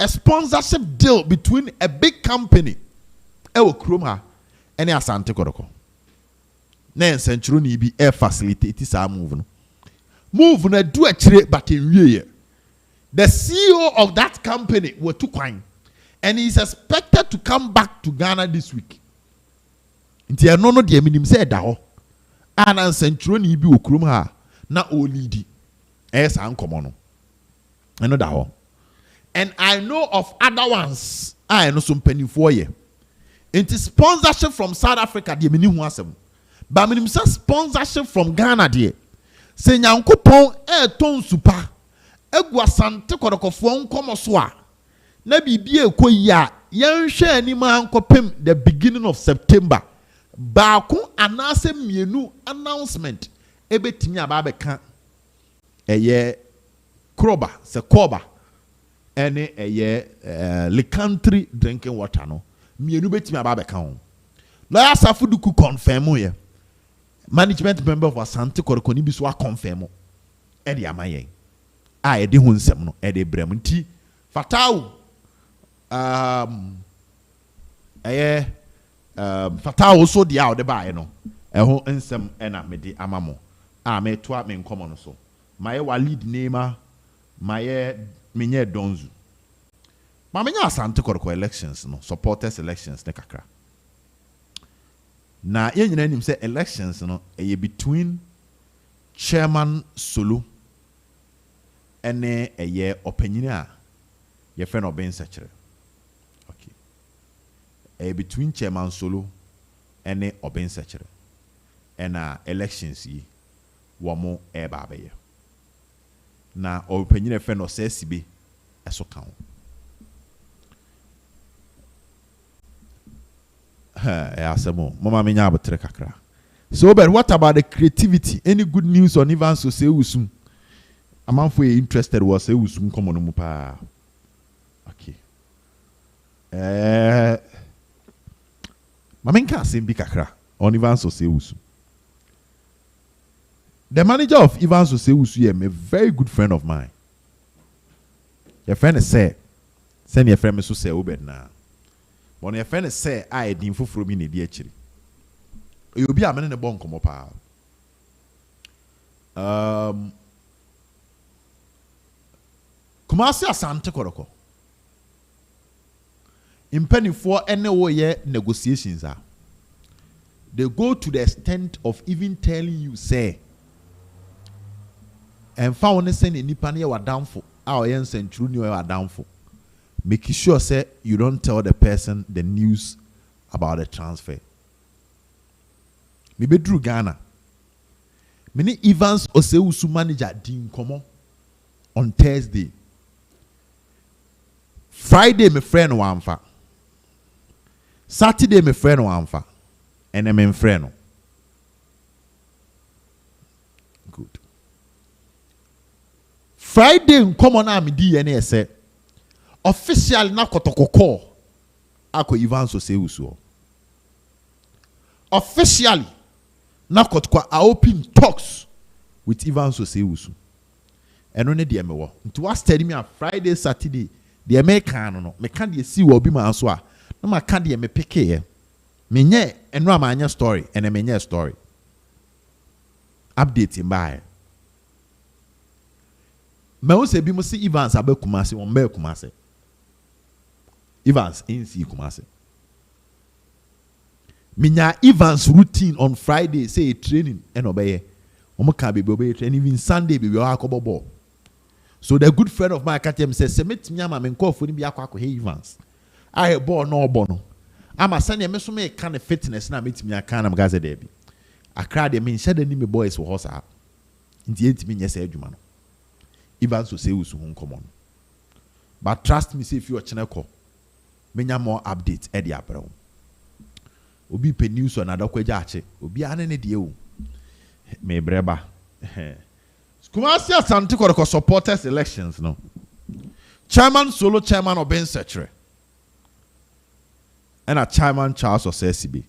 a sponsorship deal between a big company. Krom ha. any Asante Kotoko. Then Century be air facilitate sa move no. Move na do a trade but in real. The CEO of that company were too kind, and he is expected to come back to Ghana this week. Inti no de minim say da ho. Ana Century bi okrum ha na olidi. Sa Nkomo no. Eno da ho. And I know of other ones. I know some penny for ye. Inti sponsorship from South Africa de minim ho asem. Ba minim say sponsorship from Ghana de. Se Nyankopon ton super. Egu Asante Kotoko Nkomo so a. Na bibie ekoyi a yenhwe anim ankopem the beginning of September. Baako anase mienu announcement ebetimi aba beka eye kroba se koba ene eye le country drinking water no mienu betimi aba beka ho. Lawyer Safuduku confirm ye. Management member of Asante Kotoko ni bi so confirm e de amaye a e de ho nsem no e de brem nti fatao fatao so dia o de bae no e ho nsem e na me de amamo a me to me Nkomo no so maye Walid Neymar maye menye Donzo ma menya Asante Kotoko elections no supporters elections ne kakra na ye nyina nim say elections no e between chairman Solo ene eye opanyini a ye friend oben sechere. Okay, e between chairman Solo ene oben sechere ena elections yi wo mo e ba be ye na opanyini friend o say sibe eso kan asemo mama menya abotre kakra. So but what about the creativity? Any good news on Ivan so say usum? Amanfo interested was say usum Nkomo no mu pa. Okay. Mamenka say bi kakra on Ivan so say usum. The manager of Ivan so say usum, a very good friend of mine. Your friend is say send your friend me so say obed na. But your friend say I din foforo mi na di akiri. You be a man in a bon Nkomo pa. Kumasi Asante Kotoko. Impeni for any way negotiations are. They go to the extent of even telling you say and found send any pania were down for our young century were down for. Making sure say you don't tell the person the news about the transfer. Me bedru Ghana. Many Evans Oseusu manager di Nkomo on Thursday. Friday my friend wamfa. Saturday my friend wamfa. And I'm friend. Good. Friday Nkomo na me di ene say official na Kotoko call ako Evans Oseusu. Officially na Kotoko are open talks with Ivan Oseusu. And only the mewo. Nti was telling me on Friday, Saturday, the American no, me can dey see will be my answer. No ma can dey me pick here. Me nye enra ma story and me nye story. Updating by. Me wo se bi mo see Evans abe Kumasi, won be Kumasi. Evans in see Kumasi. Minya Evans routine on Friday say training and obey. Omo ka be obey training even Sunday be we akobo ball. So the good friend of mine Katem says se metimi ama me nkofo ni bi akwa hey Evans. I ball no bono. Ama sane me so me kind of fitness na metimi aka na magaze there bi. Akra de me nhade ni me boys wo hosa. Nti entimi nyese adwuma no. Evans so say usu Nkomo no. But trust me say if you are cheneko menya more updates e dey abrew. Obi pe news on adakwaja ache obi ane ne de o me breba Kumasi Asante Kotoko supporters elections no chairman Solo chairman Oben Sechere and a chairman Charles Osesibe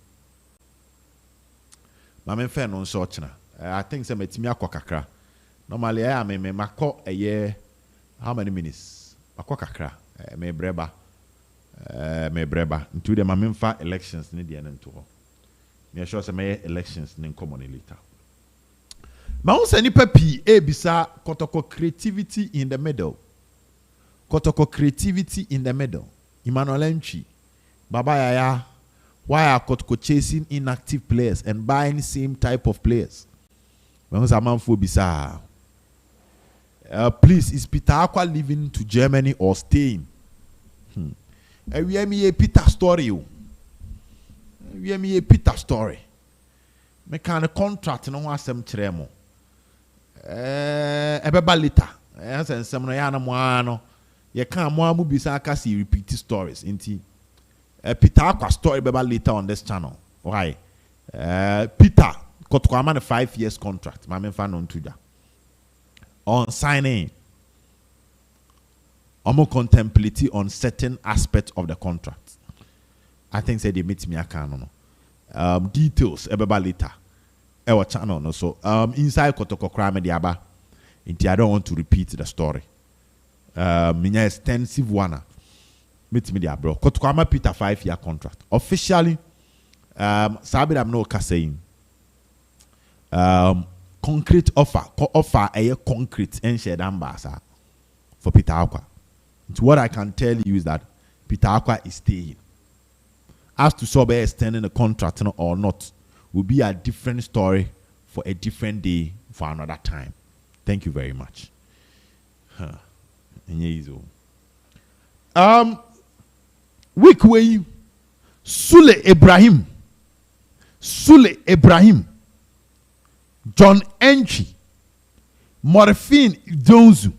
ma me fe no nso ochina I think say metimi akwa normally I am me mako a year how many minutes akwa kakra me breba into the mamemfa elections ni de nto ho Me sure say my elections in Nkomo later. Ma won say nipa pi e bisa Kotoko creativity in the middle. Kotoko creativity in the middle. Emmanuel Entry, Baba Yaya, why are Kotoko chasing inactive players and buying the same type of players? When was a man for bisa? Please, is Peter Aqua leaving to Germany or staying? We have me a Peter story. We have me a Peter story. Me kind of contract no one sem tremo. Ebeba later. And some no yana moano. You can't more bisa kasi repeat stories. Inti. Peter Aqua story beba later on this channel. Why? Peter got to a 5 years contract. My man fan on Twitter. On signing, I'm contemplating on certain aspects of the contract. I think say they meet me a canon. Details about later. Our channel no so inside Kotoko crime diaba. I don't want to repeat the story. Minya extensive one. Meet me there, bro. Kotoko Peter 5-year contract. Officially, Sabi I'm no saying. Concrete offer a concrete and shared ambassador for Peter Aqua. What I can tell you is that Peter Aqua is staying. As to Sobe extending the contract or not will be a different story for a different day for another time. Thank you very much. Week way Sulley Ibrahim. John Enchi, Morphine Donzu,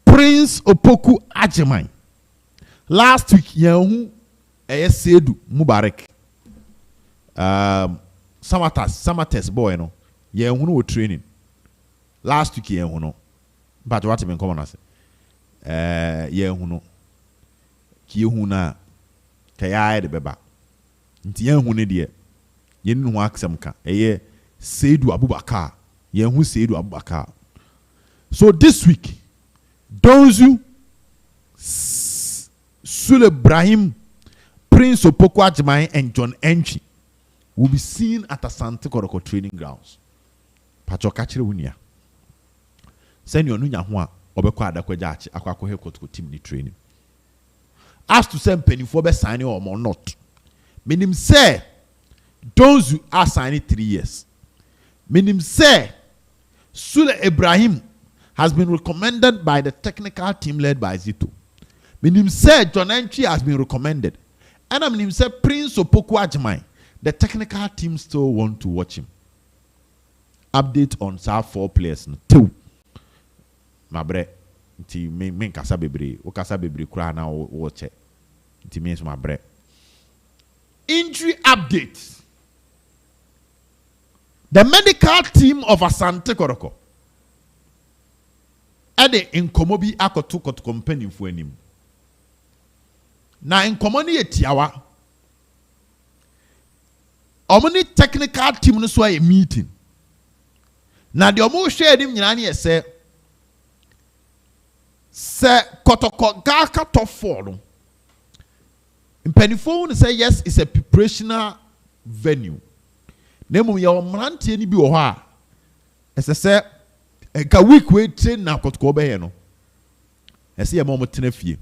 Prince Opoku Ajimai. Last week, Yehu Sedu Mubarak. Samates boy, no. Yehu no training. Last week, Yehu no. But what have been common as Yehu no. Kiyehu na Kaya de Beba. Nti Yehu ne de. Yenu Waxamka. Seidu Abubakar. Yehu Seidu Abubakar. So this week, Donzu, Sulley Ibrahim, Prince Opoku Ajimai, and John Enchi will be seen at Asante Kotoko training grounds. Pacho kachire wunia. Send your nunya hua obekwa adakwa jachi akwakwa he Kotoko team ni training. As to send penny for be signing or not. Meaning say Donzu are signing 3 years. Meaning say Sulley Ibrahim has been recommended by the technical team led by Zito. Meaning say John Entry has been recommended. And I mean say Prince Opoku Ajimai. The technical team still want to watch him. Update on South 4 players. 2. Mabre. Nti men kasa bebre. O kasa bebre kura na watch it. Nti means mabre. Injury update. The medical team of Asante Kotoko. Ede Nkomo bi akoto company fu anim. Na Nkomo ne yetiawa. Omni technical team no so a meeting. Na de omo hwe anim nyina ne se Kotoko ga ka to for no. Mpanifo no say yes, it's a preparational venue. Nemu ya omrantie ni bi wo ha ese se ka week we train na Kotoko be ye no ese ye mo tena fie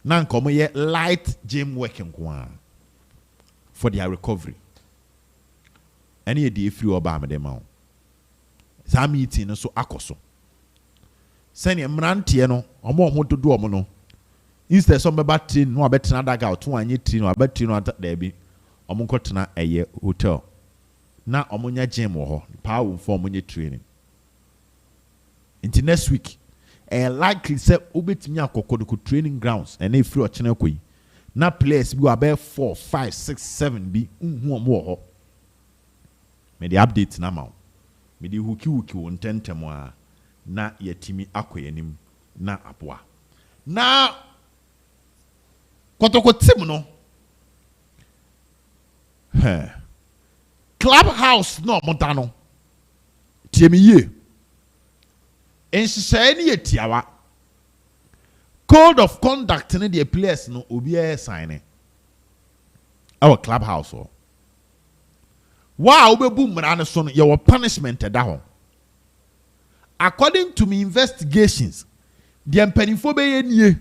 na Nkomo ye light gym working kwa for their recovery any e dey free oba amede ma sa meeting no so akoso sene mrantie no omo dodo omo no instead some be train no abetena daga to anye train no abetena no da bi omo nkotena eye hotel na omunya gym wo ho pa wo for omunya training until next week likely say obetimi akoko the training grounds and e free ochena koyi na players bi about 4 5 6 7 bi hu omo ho me the update na ma me the huki wo ntentem a na yatimi akoyanim na apoa na Kotoko team no Clubhouse no montano. Tiemi ye. Enhyehyɛ ne yetiawa. Code of conduct ne the players no obi sign. Our Clubhouse. Wow, we boom man son your punishment at that. According to me investigations, the empenifo be ye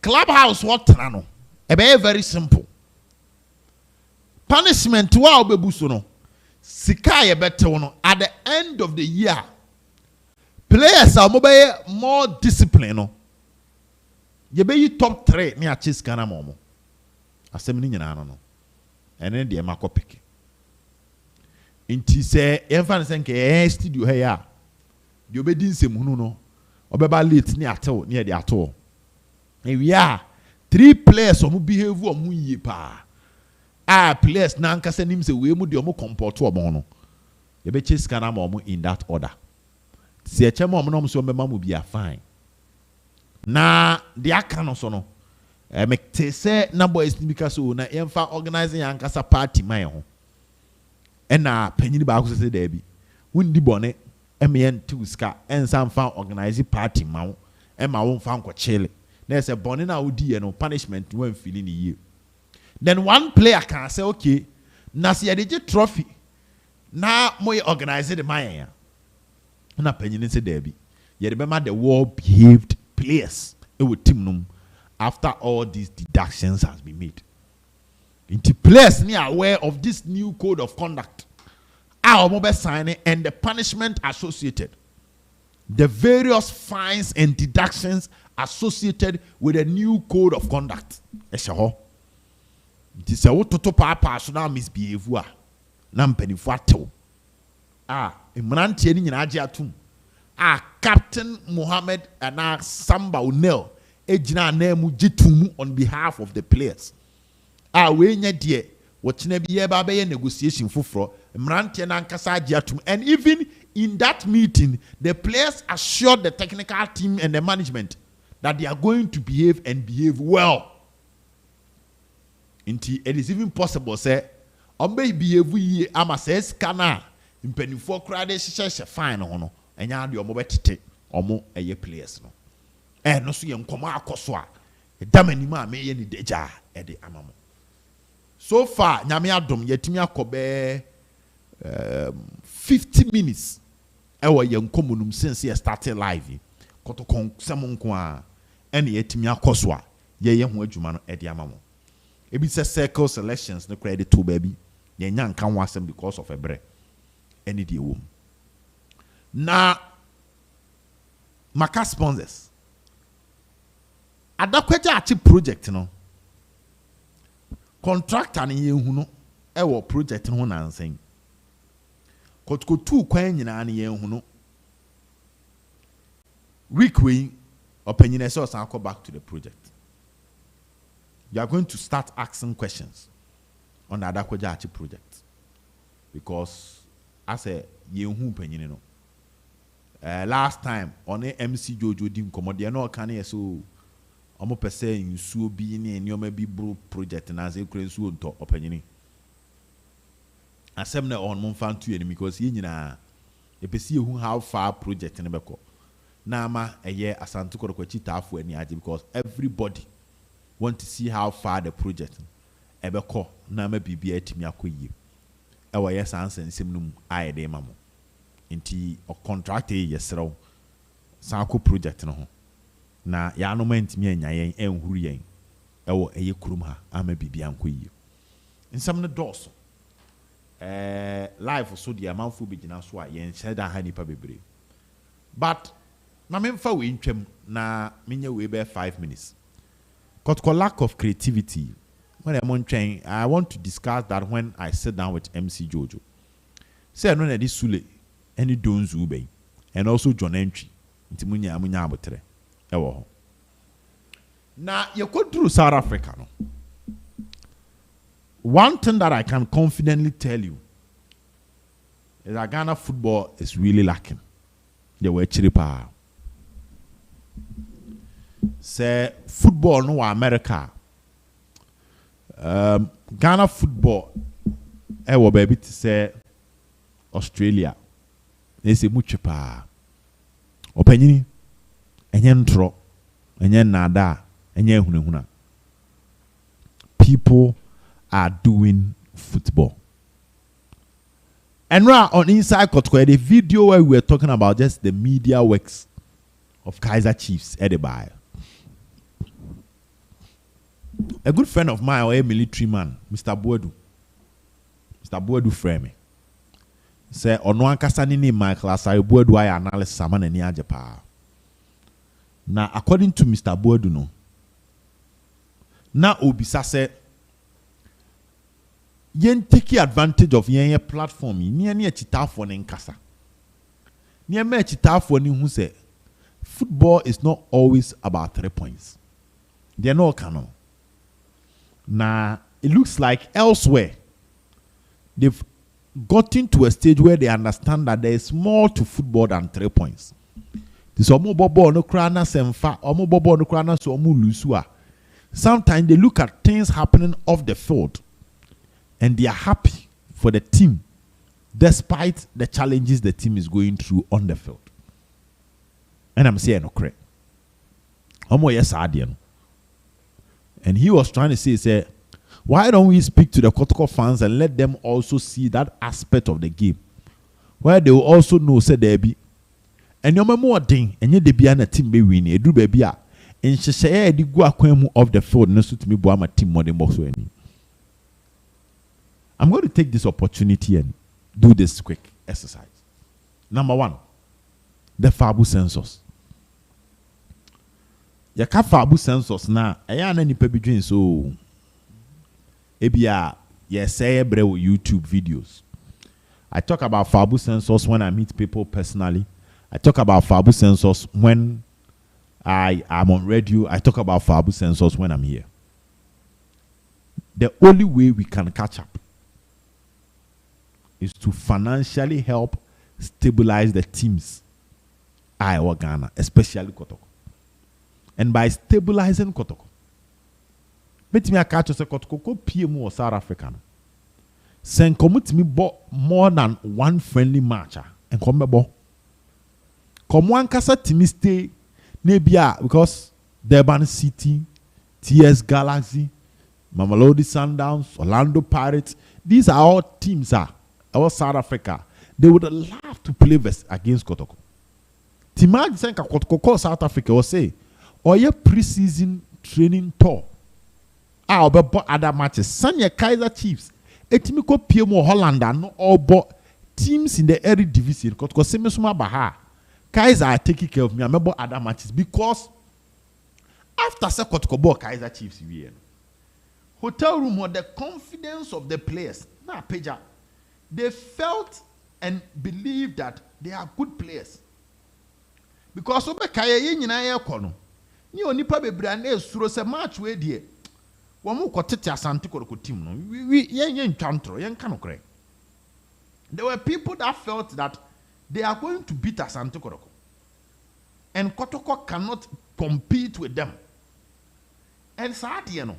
clubhouse what no. E be very simple. Punishment wow be buso sika ye bete no at the end of the year. Players are more disciplined no. You be top 3 ni a chase kana momo. Asem ni nyina no. Ene de ma pick. Inti se enfan se nke studio he ya. De obedi nsem hunu no. Obeba late ni ato ni e de ato. E we are 3 players omu behave omu yie pa. Players na nka se nim se we mu de omu comport omo no. You be chase kana momo in that order. Si eche mo no so mema mu bia fine. Na the akano so no. Mekte se na boys ni bika so na yemfa organizing yankasa party man ho. Na panyini ba ko se da bi. Wundi bone emien tuska ensan fa organize party man. Ma won fa nko chile. Na se bone na odi no punishment wan feel ni ye. Then one player can say okay, na se ye de trophy. Na moy organize the man. Na panyini se da bi. Ye remember the well behaved players it would team num after all these deductions has been made. Into players near aware of this new code of conduct. Our mobile signing and the punishment associated. The various fines and deductions associated with the new code of conduct. This is a toto papa so now misbehave. Nampeni fato. Imranti ni nyinaje atum. Captain Mohammed and Samba Unel ejina name jitumu on behalf of the players. We nya die watching be ye ba be negotiation fufro mrante na nkasa agiatum. And even in that meeting the players assured the technical team and the management that they are going to behave and behave well. It is even possible say ombe behave ye ama says kana impenifo kra de hye fine hono. Enya de omo betete omo eye players no no so ye Nkomo akoso a edamani ma me ye ni deja e de amamo. So far nyame adom yetimi akobe 50 minutes e wo ye Nkomo num since ye started live Kotoko semonko a ene yetimi akoso a ye ho adwuma no e de amamo. Ebi se circle selections no credit to baby ye nya nkan ho asem because of ebre ene de wom. Na maka sponsors adakwaja achi project no contractor ni yehu no ewo project no na nsen Kotoko 2 kwan nyina ni yehu no week we opinion so san go back to the project. You are going to start asking questions on the adakwaja achi project because as a yehu opinion no last time on a MC Jojo di Nkomo de no kan ye so omo pese nsuo bi ne enioma bi bro project na se kure nsuo nto opanyini asem na on mon fan tu enemy because ye nyina e pese hu how far project ne beko na ama eye asante korokwa Cheetah afo ani age because everybody want to see how far the project e beko na ama bibia atimi akoyie e wo yes answer nsem num ayede mamo inti o contract yesrew sanko project no ho na ya no mantimi anya yen enhuru yen ewo eye kurum ha ama bibia nkoyie nsam no doso live so dia manfo begina so a yen sheda ha nipa bebre but na memfa we ntwam na menya we be 5 minutes Kotoko lack of creativity when I'm on train. I want to discuss that when I sit down with MC Jojo. Say no na di Sulley any Donzo Ibrahim and also John Entry nti munya abotre ewo ho na you go through South Africa no. One thing that I can confidently tell you is that Ghana football is really lacking. They were cheaper. Say football no America. Ghana football ewo baby to say Australia. They say much cheaper. Opanyini enye ntro enye nada enye hunahuna. People are doing football. And now on Inside Kotoko, the video where we were talking about just the media works of Kaiser Chiefs at the bar. A good friend of mine, or a military man, Mr. Boadu frame. Say on one kasani ni my class, I Boadu I analysis saman and Yajapa. Now, according to Mr. Boadu, no. Now Obisa said, yen take advantage of yen platform ni Cheetah for nkasa. Ni me Cheetah for ni who say football is not always about 3 points. They are not canon. Now it looks like elsewhere they've gotten to a stage where they understand that there is more to football than 3 points. This omo bobo no krana semfa, omo bobo no krana so omo lusua. Sometimes they look at things happening off the field and they are happy for the team despite the challenges the team is going through on the field. And I'm saying no correct. Yes, and he was trying to say, why don't we speak to the Kotoko fans and let them also see that aspect of the game where they will also know say there be and your more thing and yet they be a team be winning a do baby and she say the go akwamu of the field no suit me boama team more than box any. I'm going to take this opportunity and do this quick exercise. Number 1, the Fabu census. Ya ka Fabu census na eya na nipa bi dwen so ebia ye say ebre YouTube videos. I talk about Fabu census when I meet people personally. I talk about Fabu census when I am on radio. I talk about Fabu census when I'm here. The only way we can catch up is to financially help stabilize the teams or Ghana, especially Kotoko. And by stabilizing Kotoko, let me catch us a Kotoko PM or South Africa. Send commit me more than one friendly match and come bo. Come one kasa team stay nebia because Durban City, TS Galaxy, Mamelodi Sundowns, Orlando Pirates, these are all teams our South Africa. They would love to play against Kotoko. Timag Senka Kotoko South Africa will say, or your preseason training tour. I'll be other matches. Sanya Kaiser Chiefs. Etimiko Piemo Hollander no all but teams in the early division. Kotoko Semesuma Baha. Kaiser are taking care of me. I remember other matches because after Kotoko Kaiser Chiefs hotel room or the confidence of the players. Nah, Peja. They felt and believed that they are good players. Because obe kaya nyina ye kono. Ni onipa bebre na esuro se match we die. Wo mu kotete Asante Kotoko team no. We yen ntwantro, yen ka no kre. There were people that felt that they are going to beat Asante Kotoko. And Kotoko cannot compete with them. And saati no.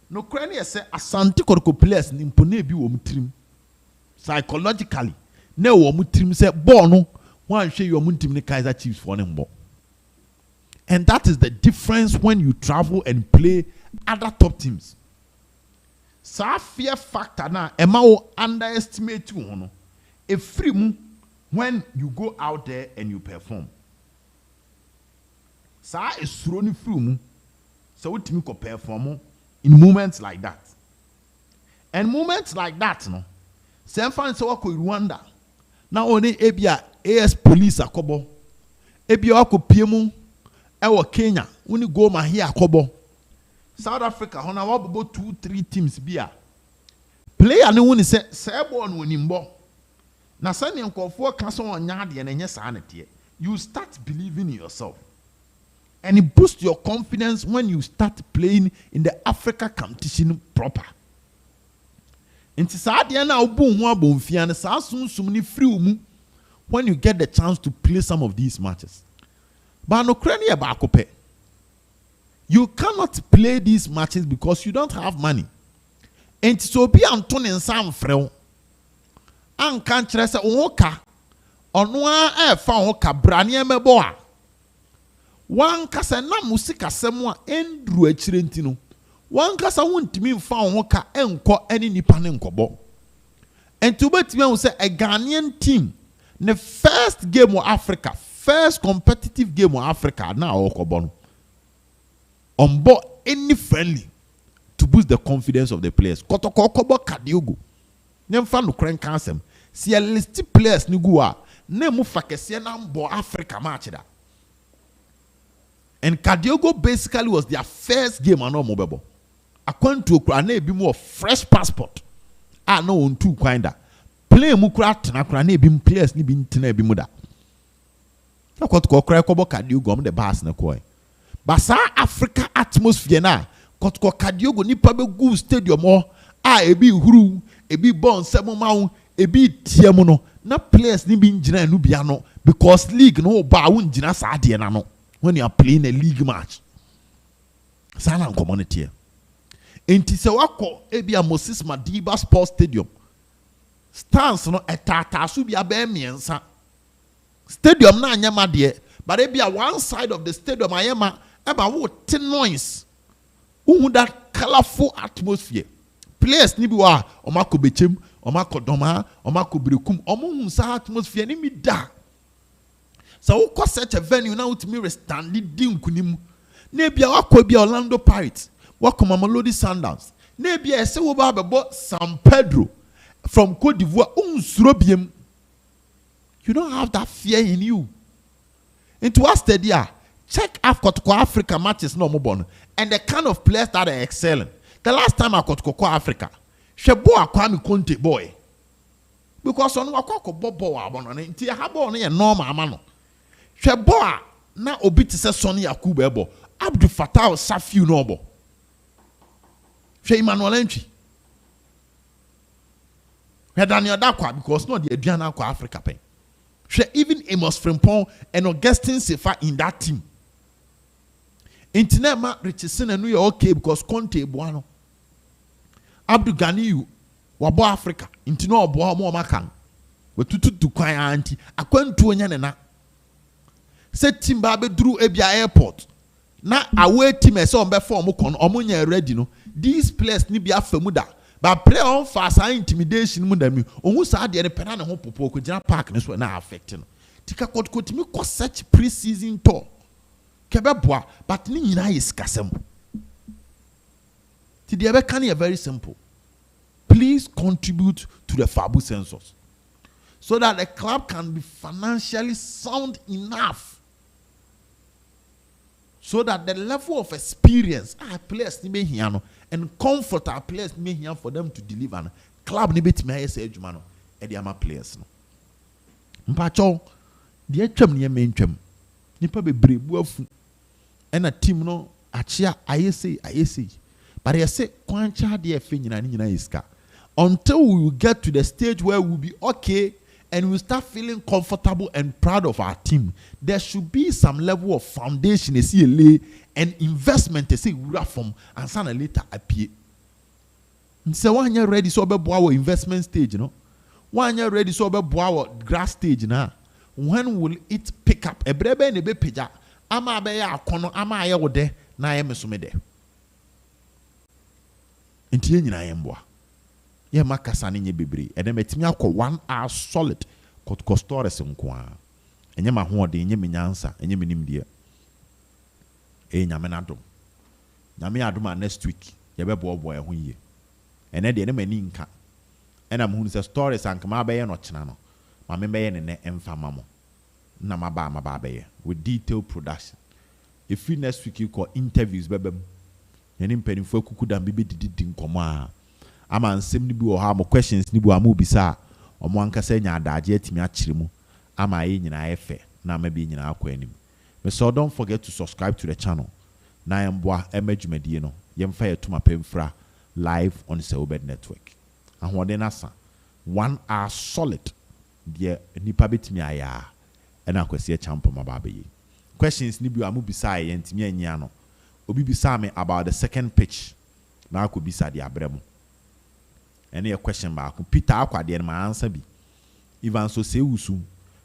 No kre ne say Asante Kotoko players ni mpone bi wo mutrim. Psychologically, no one team say Bono, one show you a team Kaiser Chiefs for them. And that is the difference when you travel and play other top teams. So fear factor now, Emma will underestimate you. A free when you go out there and you perform. So is running through. So what team can perform in moments like that. And moments like that, no. Same fans wako Rwanda. Na one ebia AS police akobo. Ebia wako piemu ewo Kenya. Uni Goma here akobo. South Africa hona wabobo 2-3 teams bia. Player ni uni se sebo on winimbo. Na sani nkofo kaso onyade ye nenye saa netie. You start believing in yourself. And it boosts your confidence when you start playing in the Africa competition proper. Inti saadiya na obu ho abonfia ne saa sunsum ni free mu when you get the chance to play some of these matches. But no krani e ba akope. You cannot play these matches because you don't have money. Inti so bi anto ne nsa amfrɛ an kan kyerɛ sɛ wo ka ɔno a fa ho ka brane emebo a wan kasa na musika sɛm a endru akyire ntino. One kasa wontimi mfa ho ka enko ani nipa ne nkobo. And to bet me say a Ghanaian team, the first game of Africa, first competitive game of Africa now Okobon. On board any friendly to boost the confidence of the players. Kotoko Kobo Kadiogo. Nem fan no crank cancel. See a list players nigua. Nemu fakese nambo Africa match da. And Kadiogo basically was their first game and no mobile. According to Ukraine, be more fresh passport. I know on two kinda. Play mukrat na Ukraine be players ni be ntena be muda. Na Kotoko kra Kobo Kadiogo am the bass na koi. Basa Africa atmosphere na Kotoko Kadiogo nipa be go stadium o ebi huru ebi bon semo maun ebi tiemu no na players ni bi ngina no bia no because league no ba won ngina sa de na no when you are playing a league match sana community enti se wako ebi a Moses Madiba Sports Stadium stands no etata so bia be miensa stadium na anyama de but ebi a one side of the stadium ayema eba wo tin noise that colorful atmosphere. Players ni bi wa omako bechem, omako doma, omako brekum, omo sa atmosphere ni mi da. So we call such a venue now to me stand leading kunim. Nebia wako bi Orlando Pirates, wako Mamelodi Sundowns. Nebia se wo ba bebo San Pedro from Cote d'Ivoire unsuro. You don't have that fear in you. Into what study? Check Kotoko Africa matches no more and the kind of players that are excelling. The last time I Kotoko Africa, Shebo Akwami Conte boy. Because on Wakoko Bobo Abon and Tia Habo ne normal amano. Shebo na obiti se Sonny Yakubebo, Abdul Fattah Safiu Nobo. She Emmanuel Entry. We Daniel Dakwa because not the Adriana Kwa Africa pen. She even Amos Frimpong and Augustine Sefa in that team. Intinema Richardson and we are okay because Conte Buano. Abdul Ganiyu wabo Africa. Intino Boa mo makan. We tutu kwaya anti. Akwentu enya na. Se team ba be duru Ebia airport. Na away team e se on be form kon omunya ready no. These players ni bia famuda. But play on fast intimidation mu da mi. Ohun sa de ne pena ne ho popo ko gina park ne so na affect no. Tika Kotoko mi ko search pre-season tour. Kebeboa but ni nyina is kasem. Ti de be kan very simple. Please contribute to the Fabu census so that the club can be financially sound enough so that the level of experience our players ni be here no and comfort our players ni be here for them to deliver no club ni betimi ayese adwuma no e de ama players no mpacho de atwam ne mentwam nipa bebre bu afu and a team no achia ayese but I say kwancha de afi nyina iska until we will get to the stage where we'll be okay and we start feeling comfortable and proud of our team. There should be some level of foundation and investment from and sana later appear. So when you're ready, so be our investment stage, you know. When you're ready, so be our grass stage now. When will it pick up? A brebe ne be pija. Ama be ya kono ama aye wode na aye mesumede. Inti nyina yemboa. Ye makasa ne nye bebre. E dem etimi akọ 1 hour solid Kotoko stories nko a. Enye ma ho ode enye menyansa, enye menimde. Nyame na dom. Nyame adom next week ye be bobo e ho yie. Ene de ne mani nka. Ena mo hu se stories anka ma be ye no chena no. Ma me be ye ne emfa mamo. Na ma ba be ye with detailed production. If you next week you call interviews bebem. Yeni mpanimfo akuku dam bi didi nkomo a. Ama nsem ni bi wo ha mo questions ni bi amu bisa omo ankasa nya adaje atimi akire mu ama ye nyina efe na ma bi nyina akọ anim. So don't forget to subscribe to the channel. Na emboa emadwumadie no yemfa yetuma pemfra live on the Ubed network. Ahode na sa 1 hour solid de nipa betimi aya e na kwese champo mababe. Questions ni bi amu bisa ye ntimi anya no. Obi bisa me about the second pitch. Na akobisa de abremu. Any a question back. Peter Aqua de my answer be. Even so say usu.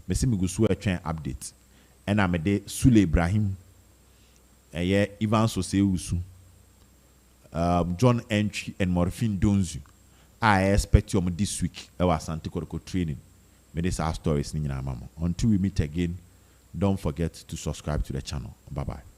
Me see me go so a train update. And I'm a day Sulley Ibrahim. Even so say usu. John Entry and Morphine Donzu. I expect you this week. I was Asante Kotoko training. May this our stories. Until we meet again, don't forget to subscribe to the channel. Bye bye.